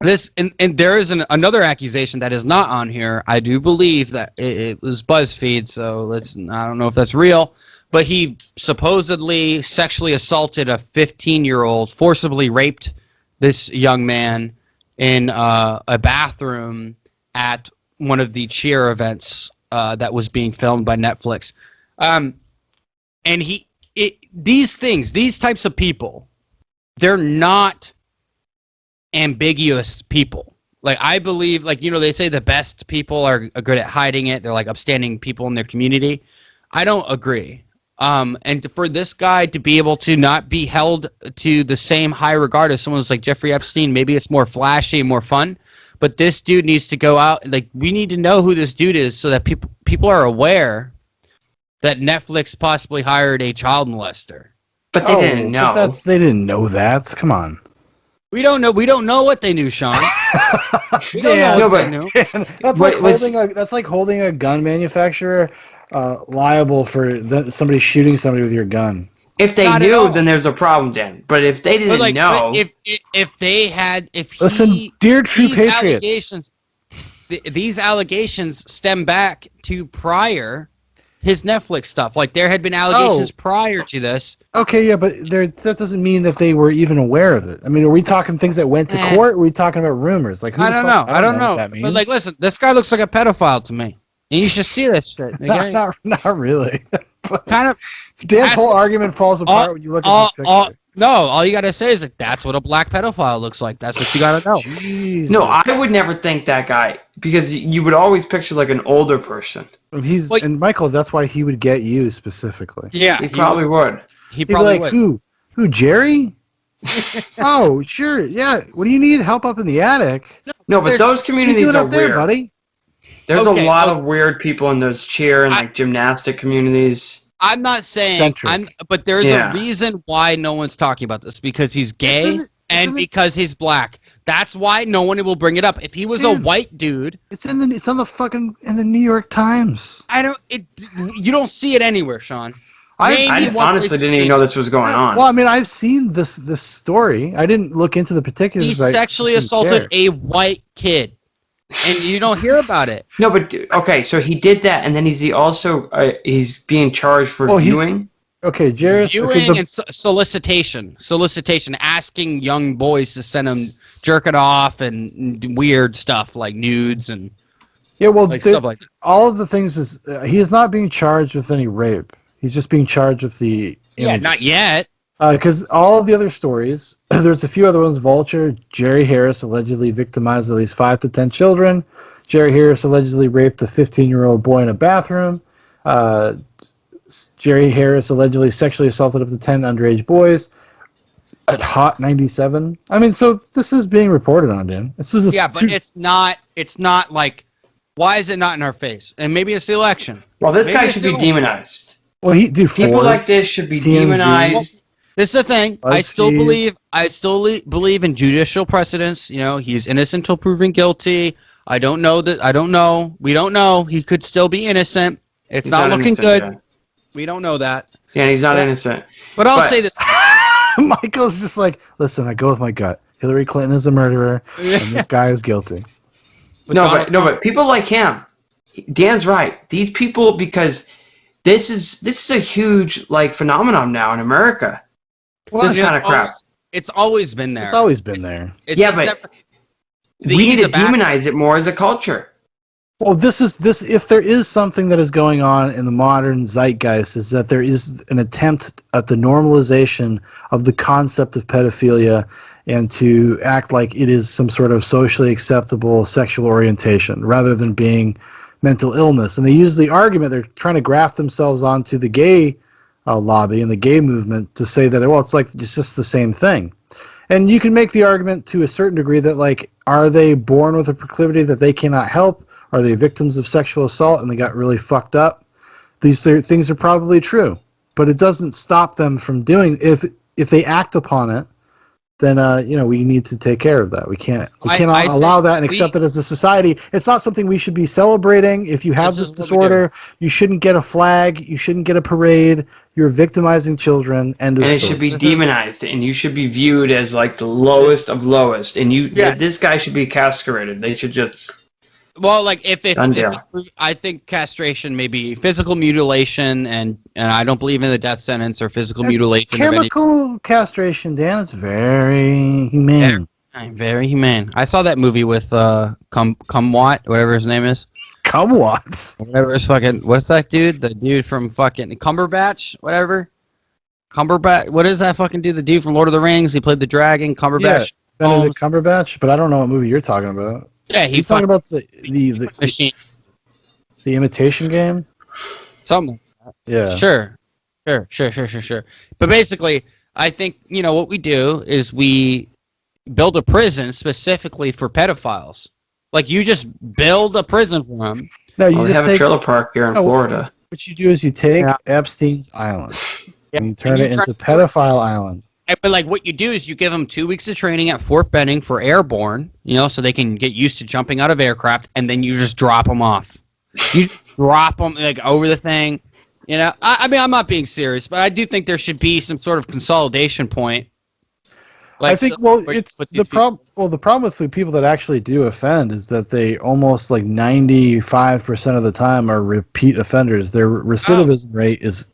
this, and there is another accusation that is not on here. I do believe that it was BuzzFeed, so I don't know if that's real, but he supposedly sexually assaulted a 15-year-old, forcibly raped this young man in a bathroom at one of the cheer events that was being filmed by Netflix. And these types of people, they're not ambiguous people. Like, I believe, like, you know, they say the best people are good at hiding it. They're like upstanding people in their community. I don't agree. And for this guy to be able to not be held to the same high regard as someone who's like Jeffrey Epstein, maybe it's more flashy and more fun. But this dude needs to go out. Like, we need to know who this dude is so that people are aware that Netflix possibly hired a child molester. But they didn't know. They didn't know that. Come on. We don't know. We don't know what they knew, Sean. We don't know No, what they but- knew. That's like holding a gun manufacturer liable for somebody shooting somebody with your gun. If they Not at knew, all. then there's a problem, Dan. But if they didn't But know, if they had, Listen, dear true these patriots. these allegations stem back to prior his Netflix stuff. Like there had been allegations prior to this. Okay, yeah, but that doesn't mean that they were even aware of it. I mean, are we talking things that went to court? Or are we talking about rumors? Like, I don't know. I don't know. what that means. But like, listen, this guy looks like a pedophile to me, and you should see this shit. Okay? not really. Kind of. Dan's whole argument falls apart when you look at this picture. No, all you gotta say is like that's what a black pedophile looks like. That's what you gotta know. Jesus. no, I would never think that guy because you would always picture like an older person. And Michael, that's why he would get you specifically. Yeah, He probably would. He He'd be probably like, would. Who, Jerry? Oh, sure, yeah. What do you need? Help up in the attic? No, but those What are you communities doing are up there, weird. buddy? There's Okay, a lot of weird people in those cheer and like gymnastic communities. I'm not saying Centric. but there's Yeah. a reason why no one's talking about this because he's gay and because he's black. That's why no one will bring it up. If he was a Dude. white dude, It's on the New York Times. you don't see it anywhere, Sean. I Name me one honestly place didn't you even see know it. this was going on. Well, I mean, I've seen this story. I didn't look into the particulars. He I sexually didn't assaulted care. a white kid, and you don't hear about it. No, but okay, so he did that, and then he's being charged for Oh, he's- viewing. Okay, Jared. Viewing and solicitation, asking young boys to send him jerking off and weird stuff like nudes and yeah, well, like stuff like that. all of the things is he is not being charged with any rape. He's just being charged with the Yeah, image. not yet. Because all of the other stories, there's a few other ones. Vulture, Jerry Harris allegedly victimized at least 5 to 10 children. Jerry Harris allegedly raped a 15-year-old boy in a bathroom. Jerry Harris allegedly sexually assaulted up to 10 underage boys at Hot 97. I mean, so this is being reported on, Dan. This is But it's not like, why is it not in our face? And maybe it's the election. Well, this Maybe guy it's should be still- demonized. well, People Forbes, like this should be TMZ. demonized. This is the thing. I still BuzzFeed. believe in judicial precedence. You know, he's innocent until proven guilty. I don't know. We don't know. He could still be innocent. It's He's not looking innocent, good. Yeah. We don't know that. Yeah, he's not But- innocent. But I'll But- say this. Michael's just like, listen, I go with my gut. Hillary Clinton is a murderer, and this guy is guilty. But people like him. Dan's right. These people, because this is a huge like phenomenon now in America. This kind of crap. It's always been there. It's always been there. It's Yeah, just but never- the We ease need to of access- demonize it more as a culture. Well, this. If there is something that is going on in the modern zeitgeist, is that there is an attempt at the normalization of the concept of pedophilia, and to act like it is some sort of socially acceptable sexual orientation, rather than being mental illness. And they use the argument they're trying to graft themselves onto the gay lobby and the gay movement to say that it's just the same thing. And you can make the argument to a certain degree that like, are they born with a proclivity that they cannot help? Are they victims of sexual assault and they got really fucked up? These things are probably true, but it doesn't stop them from doing. If they act upon it, then we need to take care of that. We cannot allow that and accept it as a society. It's not something we should be celebrating. If you have this disorder, you shouldn't get a flag. You shouldn't get a parade. You're victimizing children. And it should be demonized, and you should be viewed as like the lowest of lowest. And this guy should be castrated. They should just. Well, like if Done deal. I think castration may be physical mutilation, and I don't believe in the death sentence or physical mutilation. Chemical castration, Dan. It's very humane. Very humane. I saw that movie with Kumwat, whatever his name is. Come what? Whatever his fucking. What's that dude? The dude from fucking Cumberbatch, whatever. Cumberbatch. What is that fucking dude? The dude from Lord of the Rings. He played the dragon. Cumberbatch. Benedict Cumberbatch, but I don't know what movie you're talking about. Yeah, he You talking fucking about the machine. the imitation game? Something. Yeah. Sure. But basically, I think, what we do is we build a prison specifically for pedophiles. Like, you just build a prison for them. No, you Well, they just have a take, trailer park here in No. Florida. What you do is you take Yeah. Epstein's Island Yeah, and you turn and you it try into to do it. Pedophile Island. But like what you do is you give them 2 weeks of training at Fort Benning for airborne, so they can get used to jumping out of aircraft, and then you just drop them off. You drop them like over the thing. I mean, I'm not being serious, but I do think there should be some sort of consolidation point. I think it's the problem. Well, the problem with the people that actually do offend is that they almost like 95% of the time are repeat offenders. Their recidivism rate is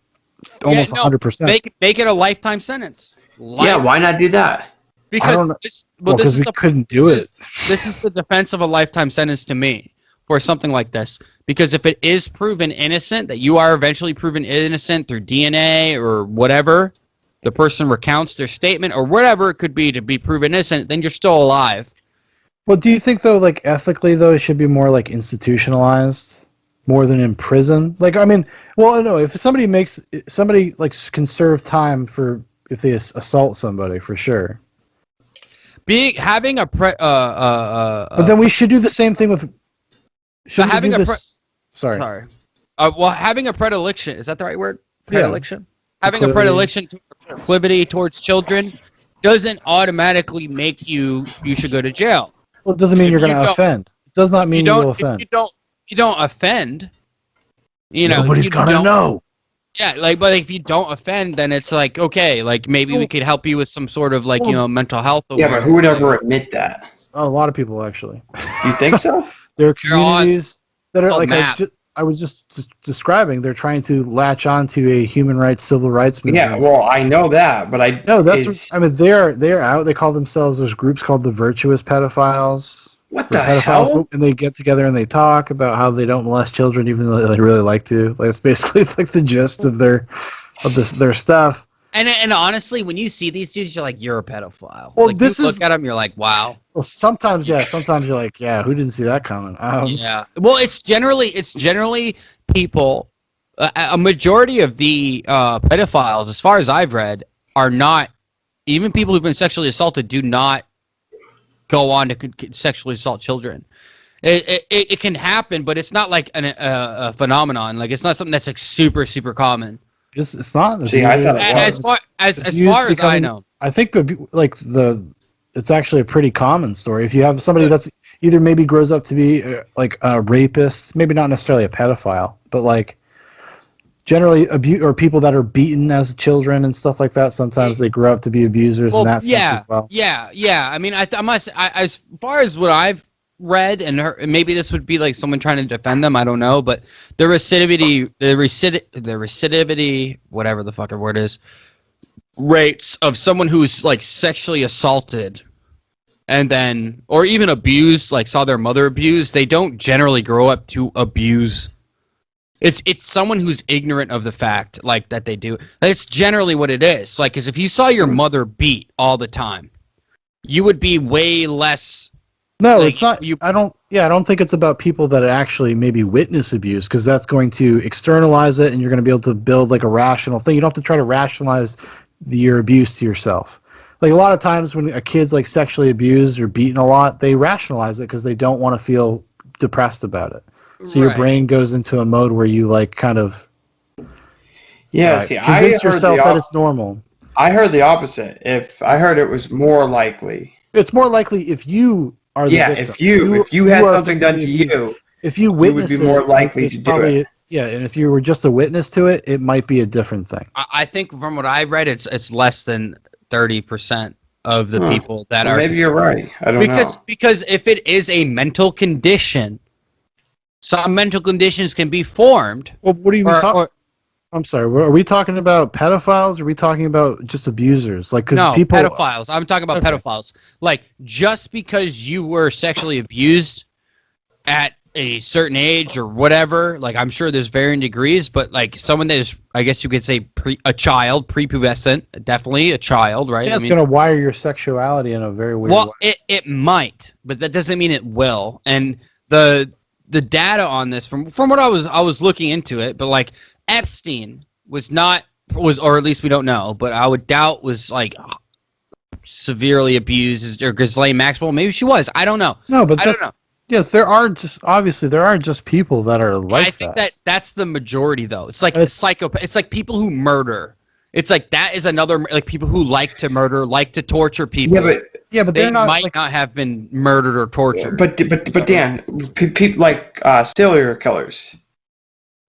almost 100%. Make it a lifetime sentence. Yeah, why not do that? Because don't know. this Because is we couldn't do it. This is the defense of a lifetime sentence to me for something like this. Because if it is proven innocent, that you are eventually proven innocent through DNA or whatever, the person recounts their statement or whatever it could be to be proven innocent, then you're still alive. Well, do you think though, like ethically though, it should be more like institutionalized, more than in prison? Like, I mean, well, no, if somebody like can serve time for if they assault somebody for sure. Having a But then we should do the same thing with. having a sorry. having a predilection, is that the right word? Yeah. Predilection. Having a predilection to proclivity towards children doesn't automatically make you should go to jail. Well, it doesn't mean you're going to offend. It does not mean you will offend. If you don't offend, nobody's gonna know. Yeah, but if you don't offend, then it's like, okay, like maybe we could help you with some sort of like mental health. Yeah, but who would ever admit that? Oh, a lot of people actually. You think so? There are communities that are like map. I was just describing. They're trying to latch on to a human rights, civil rights movement. Yeah, well, I know that, but I mean, they're out. They call themselves. There's groups called the virtuous pedophiles. What the hell? And they get together and they talk about how they don't molest children, even though they really like to. Like, it's basically like the gist of their stuff. And honestly, when you see these dudes, you're like, you're a pedophile. Well, like, you look at them, you're like, wow. Well, sometimes, yeah. Sometimes you're like, yeah, who didn't see that coming? Yeah. Well, it's generally people. A majority of the pedophiles, as far as I've read, are not even people who've been sexually assaulted. Do not go on to sexually assault children. It can happen, but it's not like a phenomenon. Like it's not something that's like super super common. It's not. See, I thought it was. As far as I know, I think like it's actually a pretty common story. If you have somebody that's either maybe grows up to be like a rapist, maybe not necessarily a pedophile, but like generally or people that are beaten as children and stuff like that. Sometimes they grow up to be abusers in that sense as well. Yeah. I mean, as far as what I've read and heard, maybe this would be like someone trying to defend them. I don't know, but the recidivity, whatever the fucking word is, rates of someone who's like sexually assaulted and then or even abused, like saw their mother abused, they don't generally grow up to abuse. It's someone who's ignorant of the fact like that they do. That's generally what it is. Like, because if you saw your mother beat all the time, you would be way less. No, like, it's not. I don't think it's about people that actually maybe witness abuse, because that's going to externalize it, and you're going to be able to build like a rational thing. You don't have to try to rationalize your abuse to yourself. Like a lot of times when a kid's like sexually abused or beaten a lot, they rationalize it because they don't want to feel depressed about it. So your brain goes into a mode where you like kind of convince yourself that it's normal. I heard the opposite. If I heard it was more likely. It's more likely if you are the victim. if you had something done to you, if you witness you would be more likely to do it. Yeah, and if you were just a witness to it, it might be a different thing. I think from what I read, it's less than 30% of the people that are. Maybe you're right. I don't know. Because if it is a mental condition, some mental conditions can be formed. Well, what do you mean? I'm sorry. Are we talking about pedophiles? Or are we talking about just abusers? Like, pedophiles. I'm talking about pedophiles. Like, just because you were sexually abused at a certain age or whatever, like, I'm sure there's varying degrees, but like someone that is, I guess you could say, a child, prepubescent, definitely a child, right? Yeah, it's going to wire your sexuality in a very weird way. Well, it might, but that doesn't mean it will. And the data on this, from what I was looking into it, but like Epstein was, or at least we don't know, but I would doubt was like severely abused, or Ghislaine Maxwell. Maybe she was. I don't know. No, but I don't know. Yes, there are just people that are like I think that's the majority, though. It's like psychopath. It's like people who murder. It's like that is another, like people who like to murder, like to torture people. but They they're not might like, not have been murdered or tortured. but Dan, people like serial killers.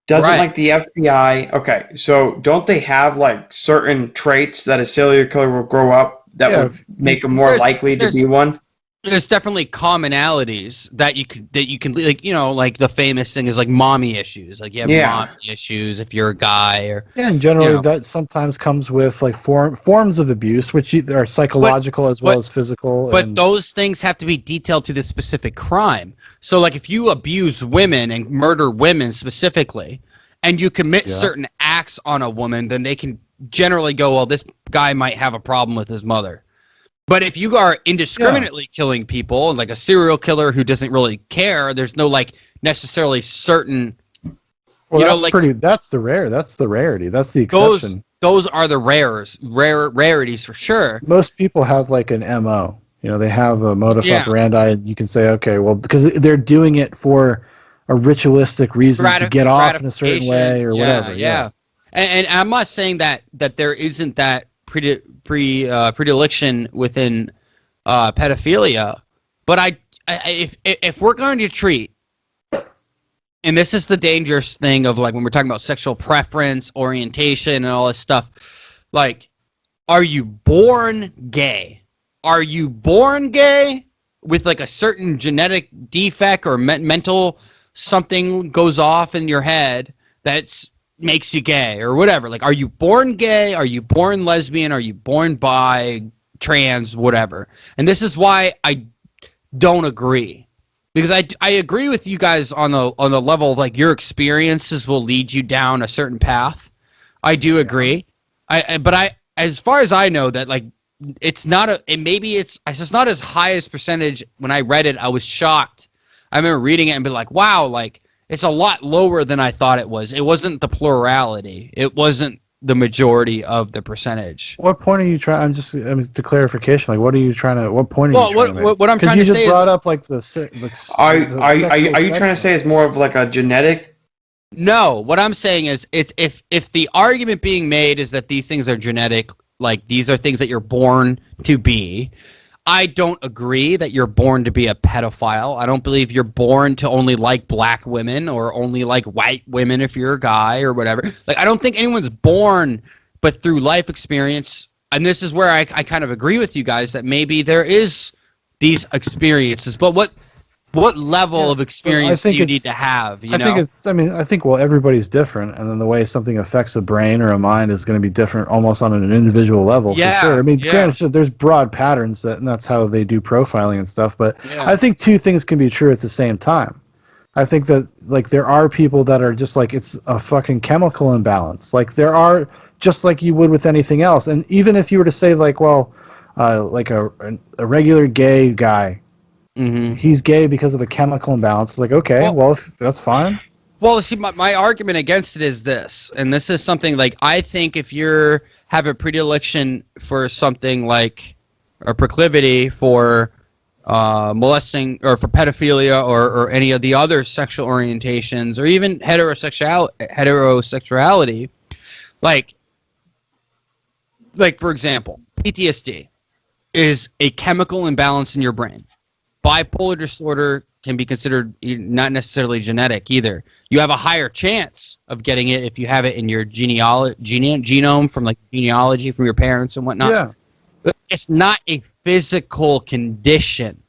Doesn't Right. like the FBI? Okay, so don't they have like certain traits that a serial killer will grow up that Yeah, would make them more there's- likely to there's- be one? There's definitely commonalities that you can like, you know, like the famous thing is like mommy issues. Like you have Yeah. mommy issues if you're a guy, or yeah, and generally you know. that sometimes comes with like forms of abuse, which are psychological as well as physical. But and, those things have to be detailed to the specific crime. So like if you abuse women and murder women specifically, and you commit certain acts on a woman, then they can generally go, well, this guy might have a problem with his mother. But if you are indiscriminately killing people, like a serial killer who doesn't really care, there's no like necessarily certain. well, you know, that's like that's the rarity. That's the exception. those are the rarities for sure. Most people have like an MO. You know, they have a modus Yeah. operandi, and you can say, okay, well, because they're doing it for a ritualistic reason to get off in a certain way or whatever. Yeah. And I'm not saying that there isn't that predilection within pedophilia, but if we're going to treat, and this is the dangerous thing of like when we're talking about sexual preference, orientation, and all this stuff, like, are you born gay? Are you born gay with like a certain genetic defect or mental something goes off in your head that's makes you gay or whatever? Like, are you born gay? Are you born lesbian? Are you born bi, trans, whatever? And this is why I don't agree, because I agree with you guys on the level of like your experiences will lead you down a certain path. I do agree. But as far as I know, that like it's not it's just not as high as percentage. When I read it, I was shocked. I remember reading it and being like, wow, like it's a lot lower than I thought it was. It wasn't the plurality. It wasn't the majority of the percentage. What point are you trying? To clarification. Like, what are you trying to? What point are you trying to make? What I'm trying to say is, because you just brought up like Are you trying to say it's more of like a genetic? no, what I'm saying is if the argument being made is that these things are genetic, like these are things that you're born to be, I don't agree that you're born to be a pedophile. I don't believe you're born to only like black women or only like white women if you're a guy or whatever. Like, I don't think anyone's born, but through life experience, and this is where I kind of agree with you guys, that maybe there is these experiences, but what level of experience do you need to have? You know? I think everybody's different, and then the way something affects a brain or a mind is going to be different almost on an individual level, for sure. I mean, granted, there's broad patterns and that's how they do profiling and stuff, but I think two things can be true at the same time. I think that like there are people that are just like, it's a fucking chemical imbalance. Like there are, just like you would with anything else. And even if you were to say like, well, like a regular gay guy, he's gay because of a chemical imbalance. It's like, okay, well that's fine. Well, see, my argument against it is this, and this is something like, I think if you have a predilection for something like a proclivity for molesting or for pedophilia or any of the other sexual orientations or even heterosexuality, like for example, PTSD is a chemical imbalance in your brain. Bipolar disorder can be considered not necessarily genetic either. You have a higher chance of getting it if you have it in your genome from like genealogy from your parents and whatnot. Yeah. It's not a physical condition.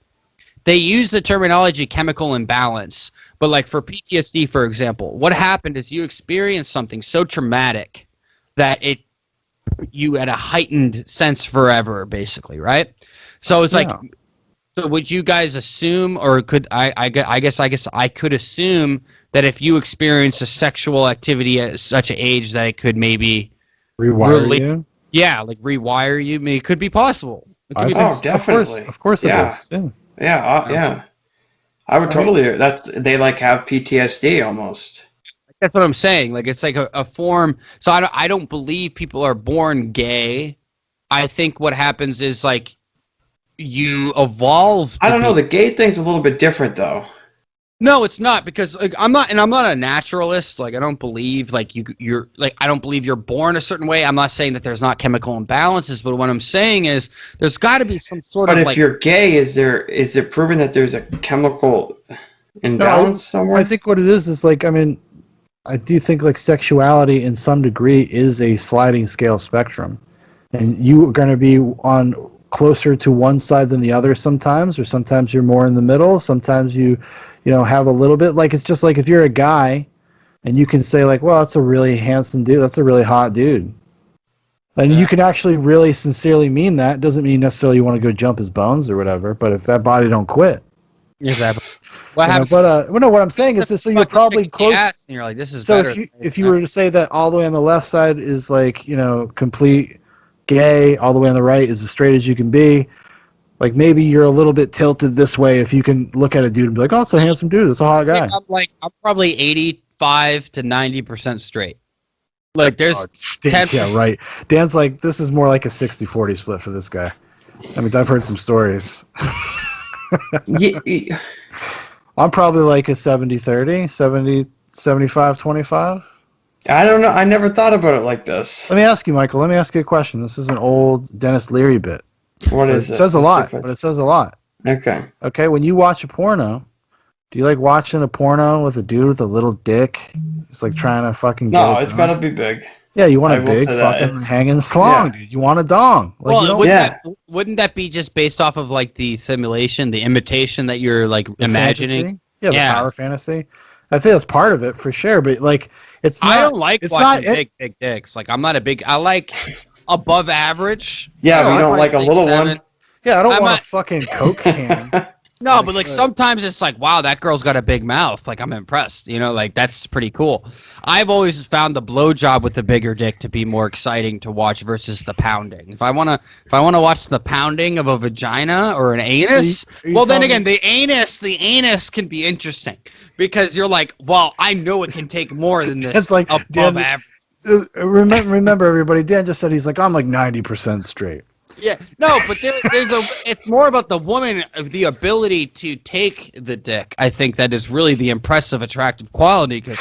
They use the terminology chemical imbalance, but like for PTSD, for example, what happened is you experienced something so traumatic that you had a heightened sense forever, basically, right? So it's like, so would you guys assume, or could I guess I could assume that if you experience a sexual activity at such an age that it could maybe rewire you? Yeah, like rewire you. I mean, it could be possible. It could be Oh, definitely. Of course it is. Yeah. I would totally. They like have PTSD almost. That's what I'm saying. Like it's like a form. So I don't believe people are born gay. I think what happens is like you evolve. I don't know. The gay thing's a little bit different though. No, it's not because like, I'm not a naturalist. Like I don't believe like you're like I don't believe you're born a certain way. I'm not saying that there's not chemical imbalances, but what I'm saying is there's got to be some sort But of if like you're gay, is it proven that there's a chemical imbalance somewhere? I think what it is like, I mean, I do think like sexuality in some degree is a sliding scale spectrum, and you are going to be on closer to one side than the other sometimes, or sometimes you're more in the middle. Sometimes you know, have a little bit. Like it's just like if you're a guy, and you can say like, well, that's a really handsome dude. That's a really hot dude. And you can actually really sincerely mean that. Doesn't mean necessarily you want to go jump his bones or whatever. But if that body don't quit, exactly. What you know, happens? but well, no, what I'm saying is, so you're Fucking probably kick the close. ass and you're like, this is So better. if you were to say that all the way on the left side is like, you know, complete gay, all the way on the right is as straight as you can be. Like maybe you're a little bit tilted this way if you can look at a dude and be like, oh, it's a handsome dude, it's a hot guy. I'm probably 85 to 90% straight. Like there's Oh, Dan, yeah, right. Dan's like, this is more like a 60-40 split for this guy. I mean, I've heard some stories. Yeah, I'm probably like a 70-30, 75-25. I don't know. I never thought about it like this. Let me ask you, Michael. Let me ask you a question. This is an old Dennis Leary bit. What is It it? says a What's lot, the difference? but it says a lot. Okay. Okay, when you watch a porno, do you like watching a porno with a dude with a little dick? Just like trying to fucking get No, it it's done? gotta be big. Yeah, you want I a will big say that. fucking hanging slong, dude. You want a dong. Like, you well, don't, wouldn't that be just based off of like the simulation, the imitation that you're like the imagining? fantasy? Yeah, the Yeah. power fantasy. I think that's part of it for sure, but like, it's not. I don't like it's watching not, big dicks. Like I'm not a big. I like above average. Yeah, No, we I don't like a Six, little seven. Yeah, I don't I'm want not- a fucking Coke can. No, but like sometimes it's like, wow, that girl's got a big mouth. Like I'm impressed. You know, like that's pretty cool. I've always found the blowjob with the bigger dick to be more exciting to watch versus the pounding. If I wanna watch the pounding of a vagina or an anus, Are you well then telling again, the anus can be interesting because you're like, well, I know it can take more than this. It's like, above Dan, average. remember everybody, Dan just said he's like, I'm like 90% straight. Yeah, no, but it's more about the woman, the ability to take the dick. I think that is really the impressive, attractive quality. Cause,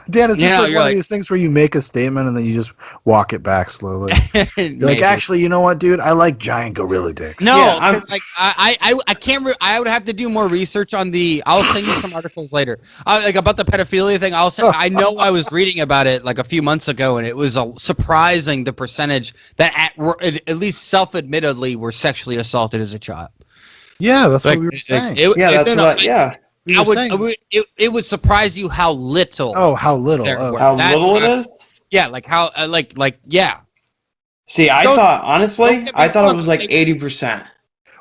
Dan, is this Yeah, like you're one like- of these things where you make a statement and then you just walk it back slowly? You're like, Maybe. actually, you know what, dude? I like giant gorilla dicks. No, Yeah, I'm- 'cause, like I can't. I would have to do more research on the. I'll send you some articles later. Like about the pedophilia thing. I know I was reading about it like a few months ago, and it was surprising the percentage that at least self-admittedly were sexually assaulted as a child. Yeah, that's Like, what we were saying. Yeah, that's what. Yeah. We were saying. It would surprise you how little. Oh, how little. there Oh. were. How That's little what it I'm- is. Yeah, like how yeah. See, I Don't- thought don't honestly, get me I thought it wrong, was like like- 80%.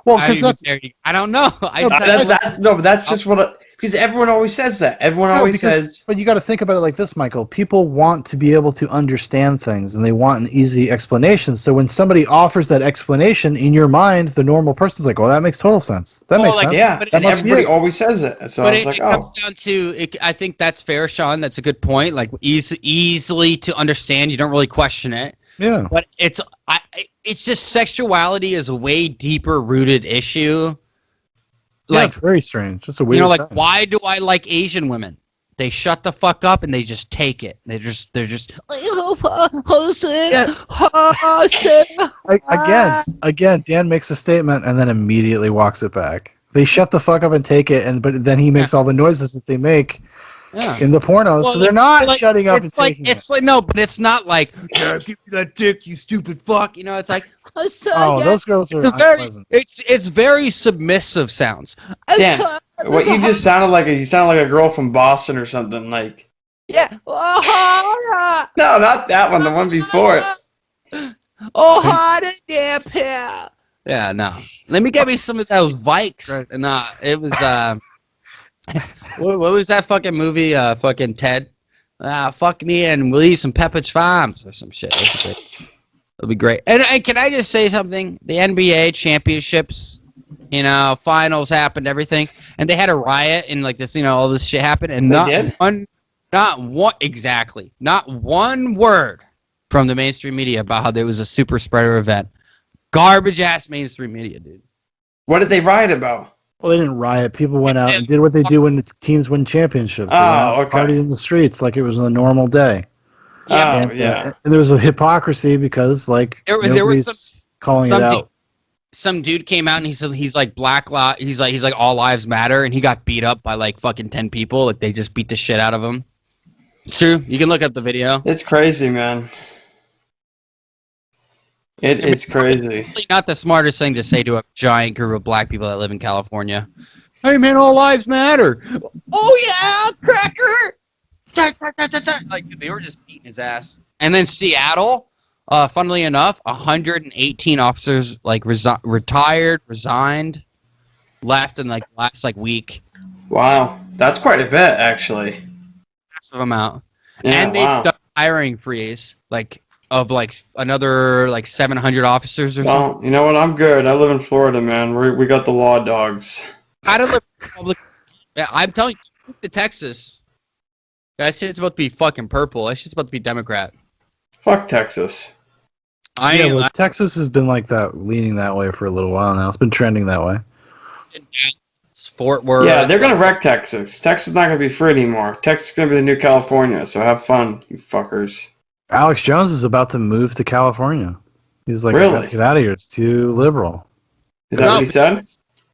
Well, because I don't know. I No, said- But that's just what. Because everyone always says that. Everyone always says. But you got to think about it like this, Michael. People want to be able to understand things, and they want an easy explanation. So when somebody offers that explanation in your mind, the normal person's like, "Well, that makes total sense. That Well, makes like, sense." Yeah, But and must be everybody it. always says it. So But I was like, it oh, comes down to. I think that's fair, Sean. That's a good point. Like easily to understand. You don't really question it. Yeah. But it's just sexuality is a way deeper rooted issue. Yeah, Like it's very strange. It's a weird. you know, like thing. why do I like Asian women? They shut the fuck up and they just take it. They're just Again, Dan makes a statement and then immediately walks it back. They shut the fuck up and take it, but then he makes all the noises that they make yeah. in the pornos. Well, so they're not like, shutting up and it's like taking it's like no, but it's not like yeah, give me that dick, you stupid fuck. You know, it's like Oh, those girls are it's a very unpleasant. it's very submissive sounds. Dan, what you just sounded like? You sounded like a girl from Boston or something. Like, Yeah. no, not that one. The one before it. Oh, hot and damp here. Yeah, no. Let me get me some of those Vikes. Right. And it was what was that fucking movie? Fucking Ted. Fuck me and we'll eat some Pepperidge Farms or some shit. That'll be great. And can I just say something? The NBA championships, you know, finals happened, everything, and they had a riot and like this, you know, all this shit happened, and They did? not one word from the mainstream media about how there was a super spreader event. Garbage ass mainstream media, dude. What did they riot about? Well, they didn't riot. People went out and did what they do when the teams win championships. They went out and okay. partied in the streets like it was a normal day. Yeah, And there was a hypocrisy because like There was nobody's calling it some out. some dude came out and he said he's like he's like all lives matter, and he got beat up by like fucking 10 people. Like they just beat the shit out of him. It's true. You can look up the video. It's crazy, man. It's crazy. It's not the smartest thing to say to a giant group of black people that live in California. Hey man, all lives matter. Oh yeah, cracker. Like they were just beating his ass. And then Seattle, funnily enough, 118 officers like retired, resigned, left in like last like week. Wow, that's quite a bit, actually. Massive amount. Yeah, And they've wow. done hiring freeze like of like another like 700 officers or something. Well, you know what? I'm good. I live in Florida, man. We got the law dogs. How to live in public? Yeah, I'm telling you, to Texas. That shit's about to be fucking purple. That shit's about to be Democrat. Fuck Texas. Well, Texas has been like that, leaning that way for a little while now. It's been trending that way. Fort Worth. Yeah, they're gonna wreck Texas. Texas is not gonna be free anymore. Texas is gonna be the new California. So have fun, you fuckers. Alex Jones is about to move to California. He's like, Really? get out of here. It's too liberal. Is that what he said?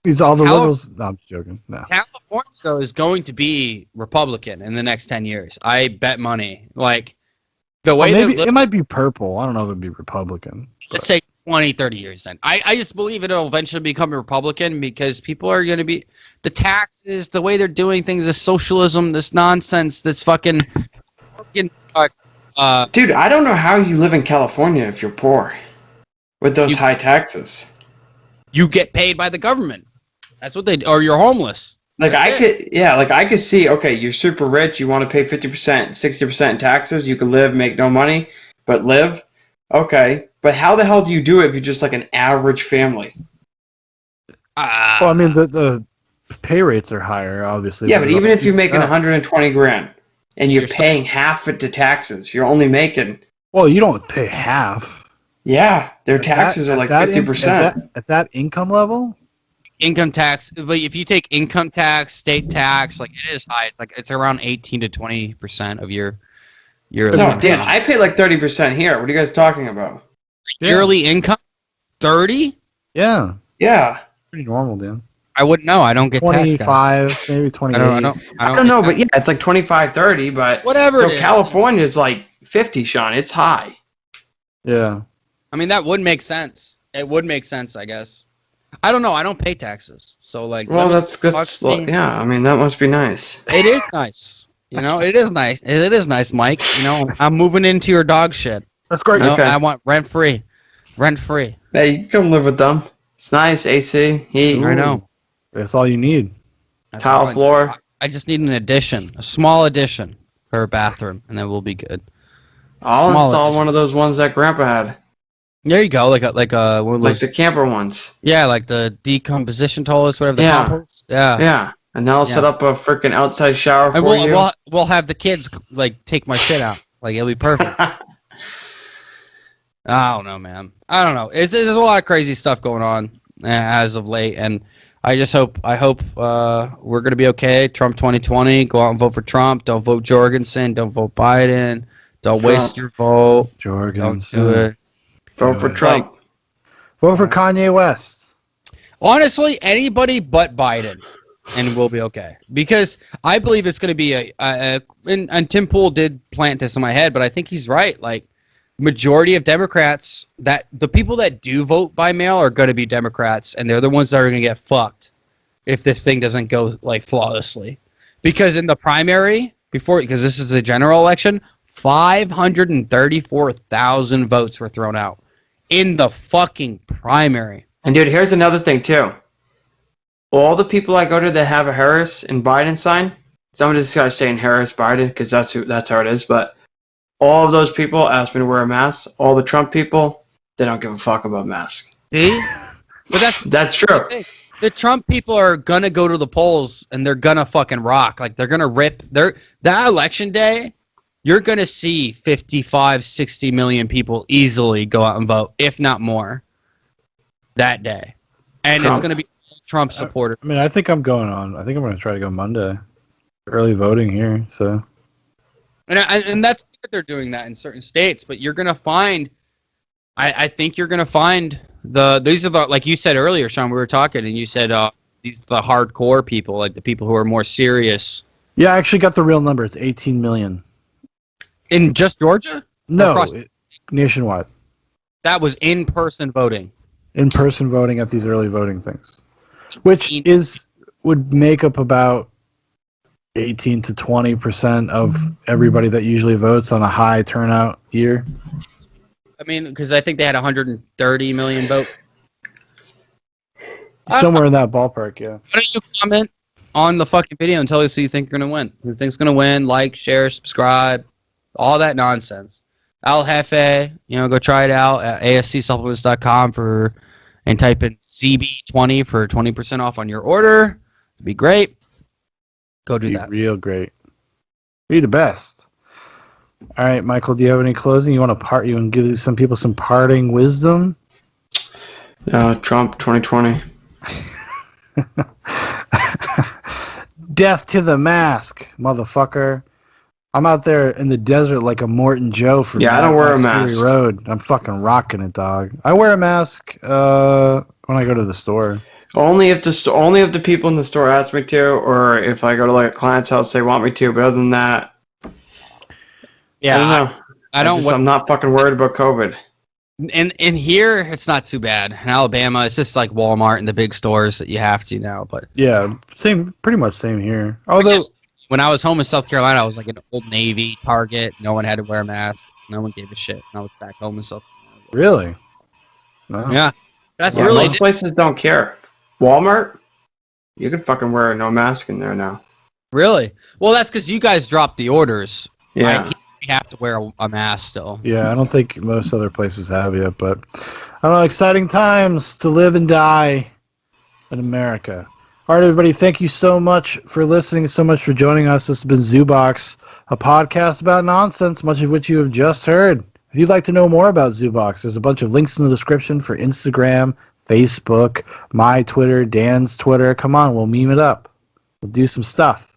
He's all the liberals. No, I'm just joking. No. California though is going to be Republican in the next 10 years. I bet money. Like the way Well, maybe that it might be purple. I don't know if it'd be Republican. let's say 20, 30 years then. I just believe it'll eventually become a Republican because people are going to be the taxes, the way they're doing things, this socialism, this nonsense, this fucking Dude, I don't know how you live in California if you're poor with those high taxes. You get paid by the government. That's what they or you're homeless. Like I could see, okay, you're super rich, you want to pay 50%, 60% in taxes, you could live, make no money, but live. Okay. But how the hell do you do it if you're just like an average family? Well, I mean, the pay rates are higher, obviously. Yeah, but even if you're making 120 grand and you're paying half it to taxes, you're only making. Well, you don't pay half. Yeah, their taxes are like 50%. At that income level? Income tax, but if you take income tax, state tax, like it is high. It's like it's around 18 to 20% of your No, Dan, I pay like 30% here. What are you guys talking about? yearly income. 30? Yeah. Yeah. Pretty normal, Dan. I wouldn't know. I don't get 25, tax, maybe 28. I don't know, but yeah, it's like 25, 30, but whatever. So it is. California is like 50, Sean. It's high. Yeah. I mean, that would make sense. It would make sense, I guess. I don't know. I don't pay taxes, so like. Well, that's yeah. I mean, that must be nice. It is nice. You know, it is nice. It is nice, Mike. You know, I'm moving into your dog shit. That's great. You know, Okay. I want rent free. Rent free. Hey, you can come live with them. It's nice, AC, heat, I know. That's all you need. That's tile all I- floor. I just need an addition, a small addition for a bathroom, and then we'll be good. I'll Small install addition. one of those ones that Grandpa had, There you go, like one of like those, the camper ones. yeah, like the decomposition toilets, whatever. The Yeah. compost. Yeah. Yeah, and then I'll set Yeah. up a freaking outside shower for And you. we'll have the kids like take my shit out. Like it'll be perfect. I don't know, man. I don't know. There's a lot of crazy stuff going on as of late, and I hope we're gonna be okay. Trump 2020. Go out and vote for Trump. Don't vote Jorgensen. Don't vote Biden. Don't waste your vote. Don't Jorgensen. do it. Vote for Trump. Vote for Kanye West. Honestly, anybody but Biden, and we'll be okay. Because I believe it's going to be and Tim Pool did plant this in my head, but I think he's right. Like, majority of Democrats, that the people that do vote by mail are going to be Democrats, and they're the ones that are going to get fucked if this thing doesn't go like flawlessly. Because in the primary because this is a general election, 534,000 votes were thrown out in the fucking primary. And dude, here's another thing too. All the people I go to that have a Harris and Biden sign, someone just gotta say in Harris Biden because that's how it is. But all of those people ask me to wear a mask. All the Trump people, they don't give a fuck about masks. See? But That's true. the Trump people are gonna go to the polls and they're gonna fucking rock. Like they're gonna rip that election day. You're going to see 55, 60 million people easily go out and vote, if not more, that day. And Trump. it's going to be Trump supporter. I mean, I think I'm going on. I think I'm going to try to go Monday. Early voting here, so. And that's good they're doing that in certain states, but you're gonna find, I think you're gonna find these are the, like you said earlier, Sean. We were talking, and you said these are the hardcore people, like the people who are more serious. Yeah, I actually got the real number. It's 18 million. In just Georgia? No, across- nationwide. That was in-person voting. In-person voting at these early voting things, which would make up about 18 to 20% of everybody that usually votes on a high turnout year. I mean, because I think they had 130 million votes. Somewhere in that ballpark, yeah. Why don't you comment on the fucking video and tell us who you think you're gonna win? Who thinks gonna win? Like, share, subscribe, all that nonsense. Al Jefe, go try it out at ascsupplements.com and type in CB20 for 20% off on your order. It'd be great. Go do that. Real great. Be the best. All right, Michael, do you have any closing? You want to give some people some parting wisdom? Trump 2020. Death to the mask, motherfucker. I'm out there in the desert like a Morton Joe for I don't wear a Max Fury mask. Road. I'm fucking rocking it, dog. I wear a mask when I go to the store. Only if the people in the store ask me to, or if I go to like a client's house, they want me to. But other than that, Yeah, I don't know. I don't. I'm not fucking worried about COVID. In here, it's not too bad. In Alabama, it's just like Walmart and the big stores that you have to now. But Yeah, pretty much same here. Although when I was home in South Carolina, I was like in Old Navy, Target. No one had to wear a mask. No one gave a shit. And I was back home in South Carolina. really, no. Yeah, that's Yeah, really most places don't care. Walmart, you can fucking wear no mask in there now. really well. That's because you guys dropped the orders. Yeah. Right? You have to wear a mask still. Yeah, I don't think most other places have yet, but I don't know. Exciting times to live and die in America. All right, everybody, thank you so much for listening, so much for joining us. This has been Zoobox, a podcast about nonsense, much of which you have just heard. If you'd like to know more about Zoobox, there's a bunch of links in the description for Instagram, Facebook, my Twitter, Dan's Twitter. Come on, we'll meme it up. We'll do some stuff.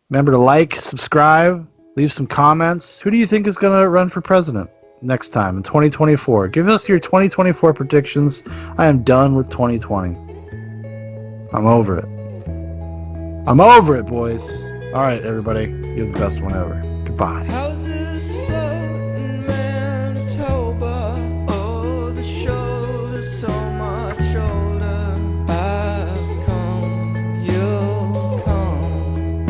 Remember to like, subscribe, leave some comments. Who do you think is going to run for president next time in 2024? Give us your 2024 predictions. I am done with 2020. I'm over it. I'm over it, boys. All right, everybody. You're the best one ever. Goodbye. Houses float in Manitoba. Oh, the shoulder's so much older. I've come, you'll come.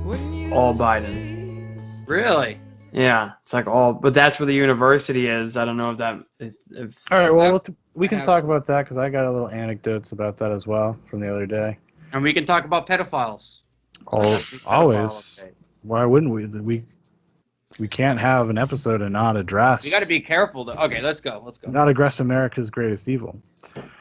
When you All Biden. see- Really? Yeah, it's like but that's where the university is. I don't know if that. If All right, well, we can talk about that because I got a little anecdotes about that as well from the other day. And we can talk about pedophiles. Oh, always. Why wouldn't we? We can't have an episode and not address. You got to be careful. Okay, let's go. Not address America's greatest evil.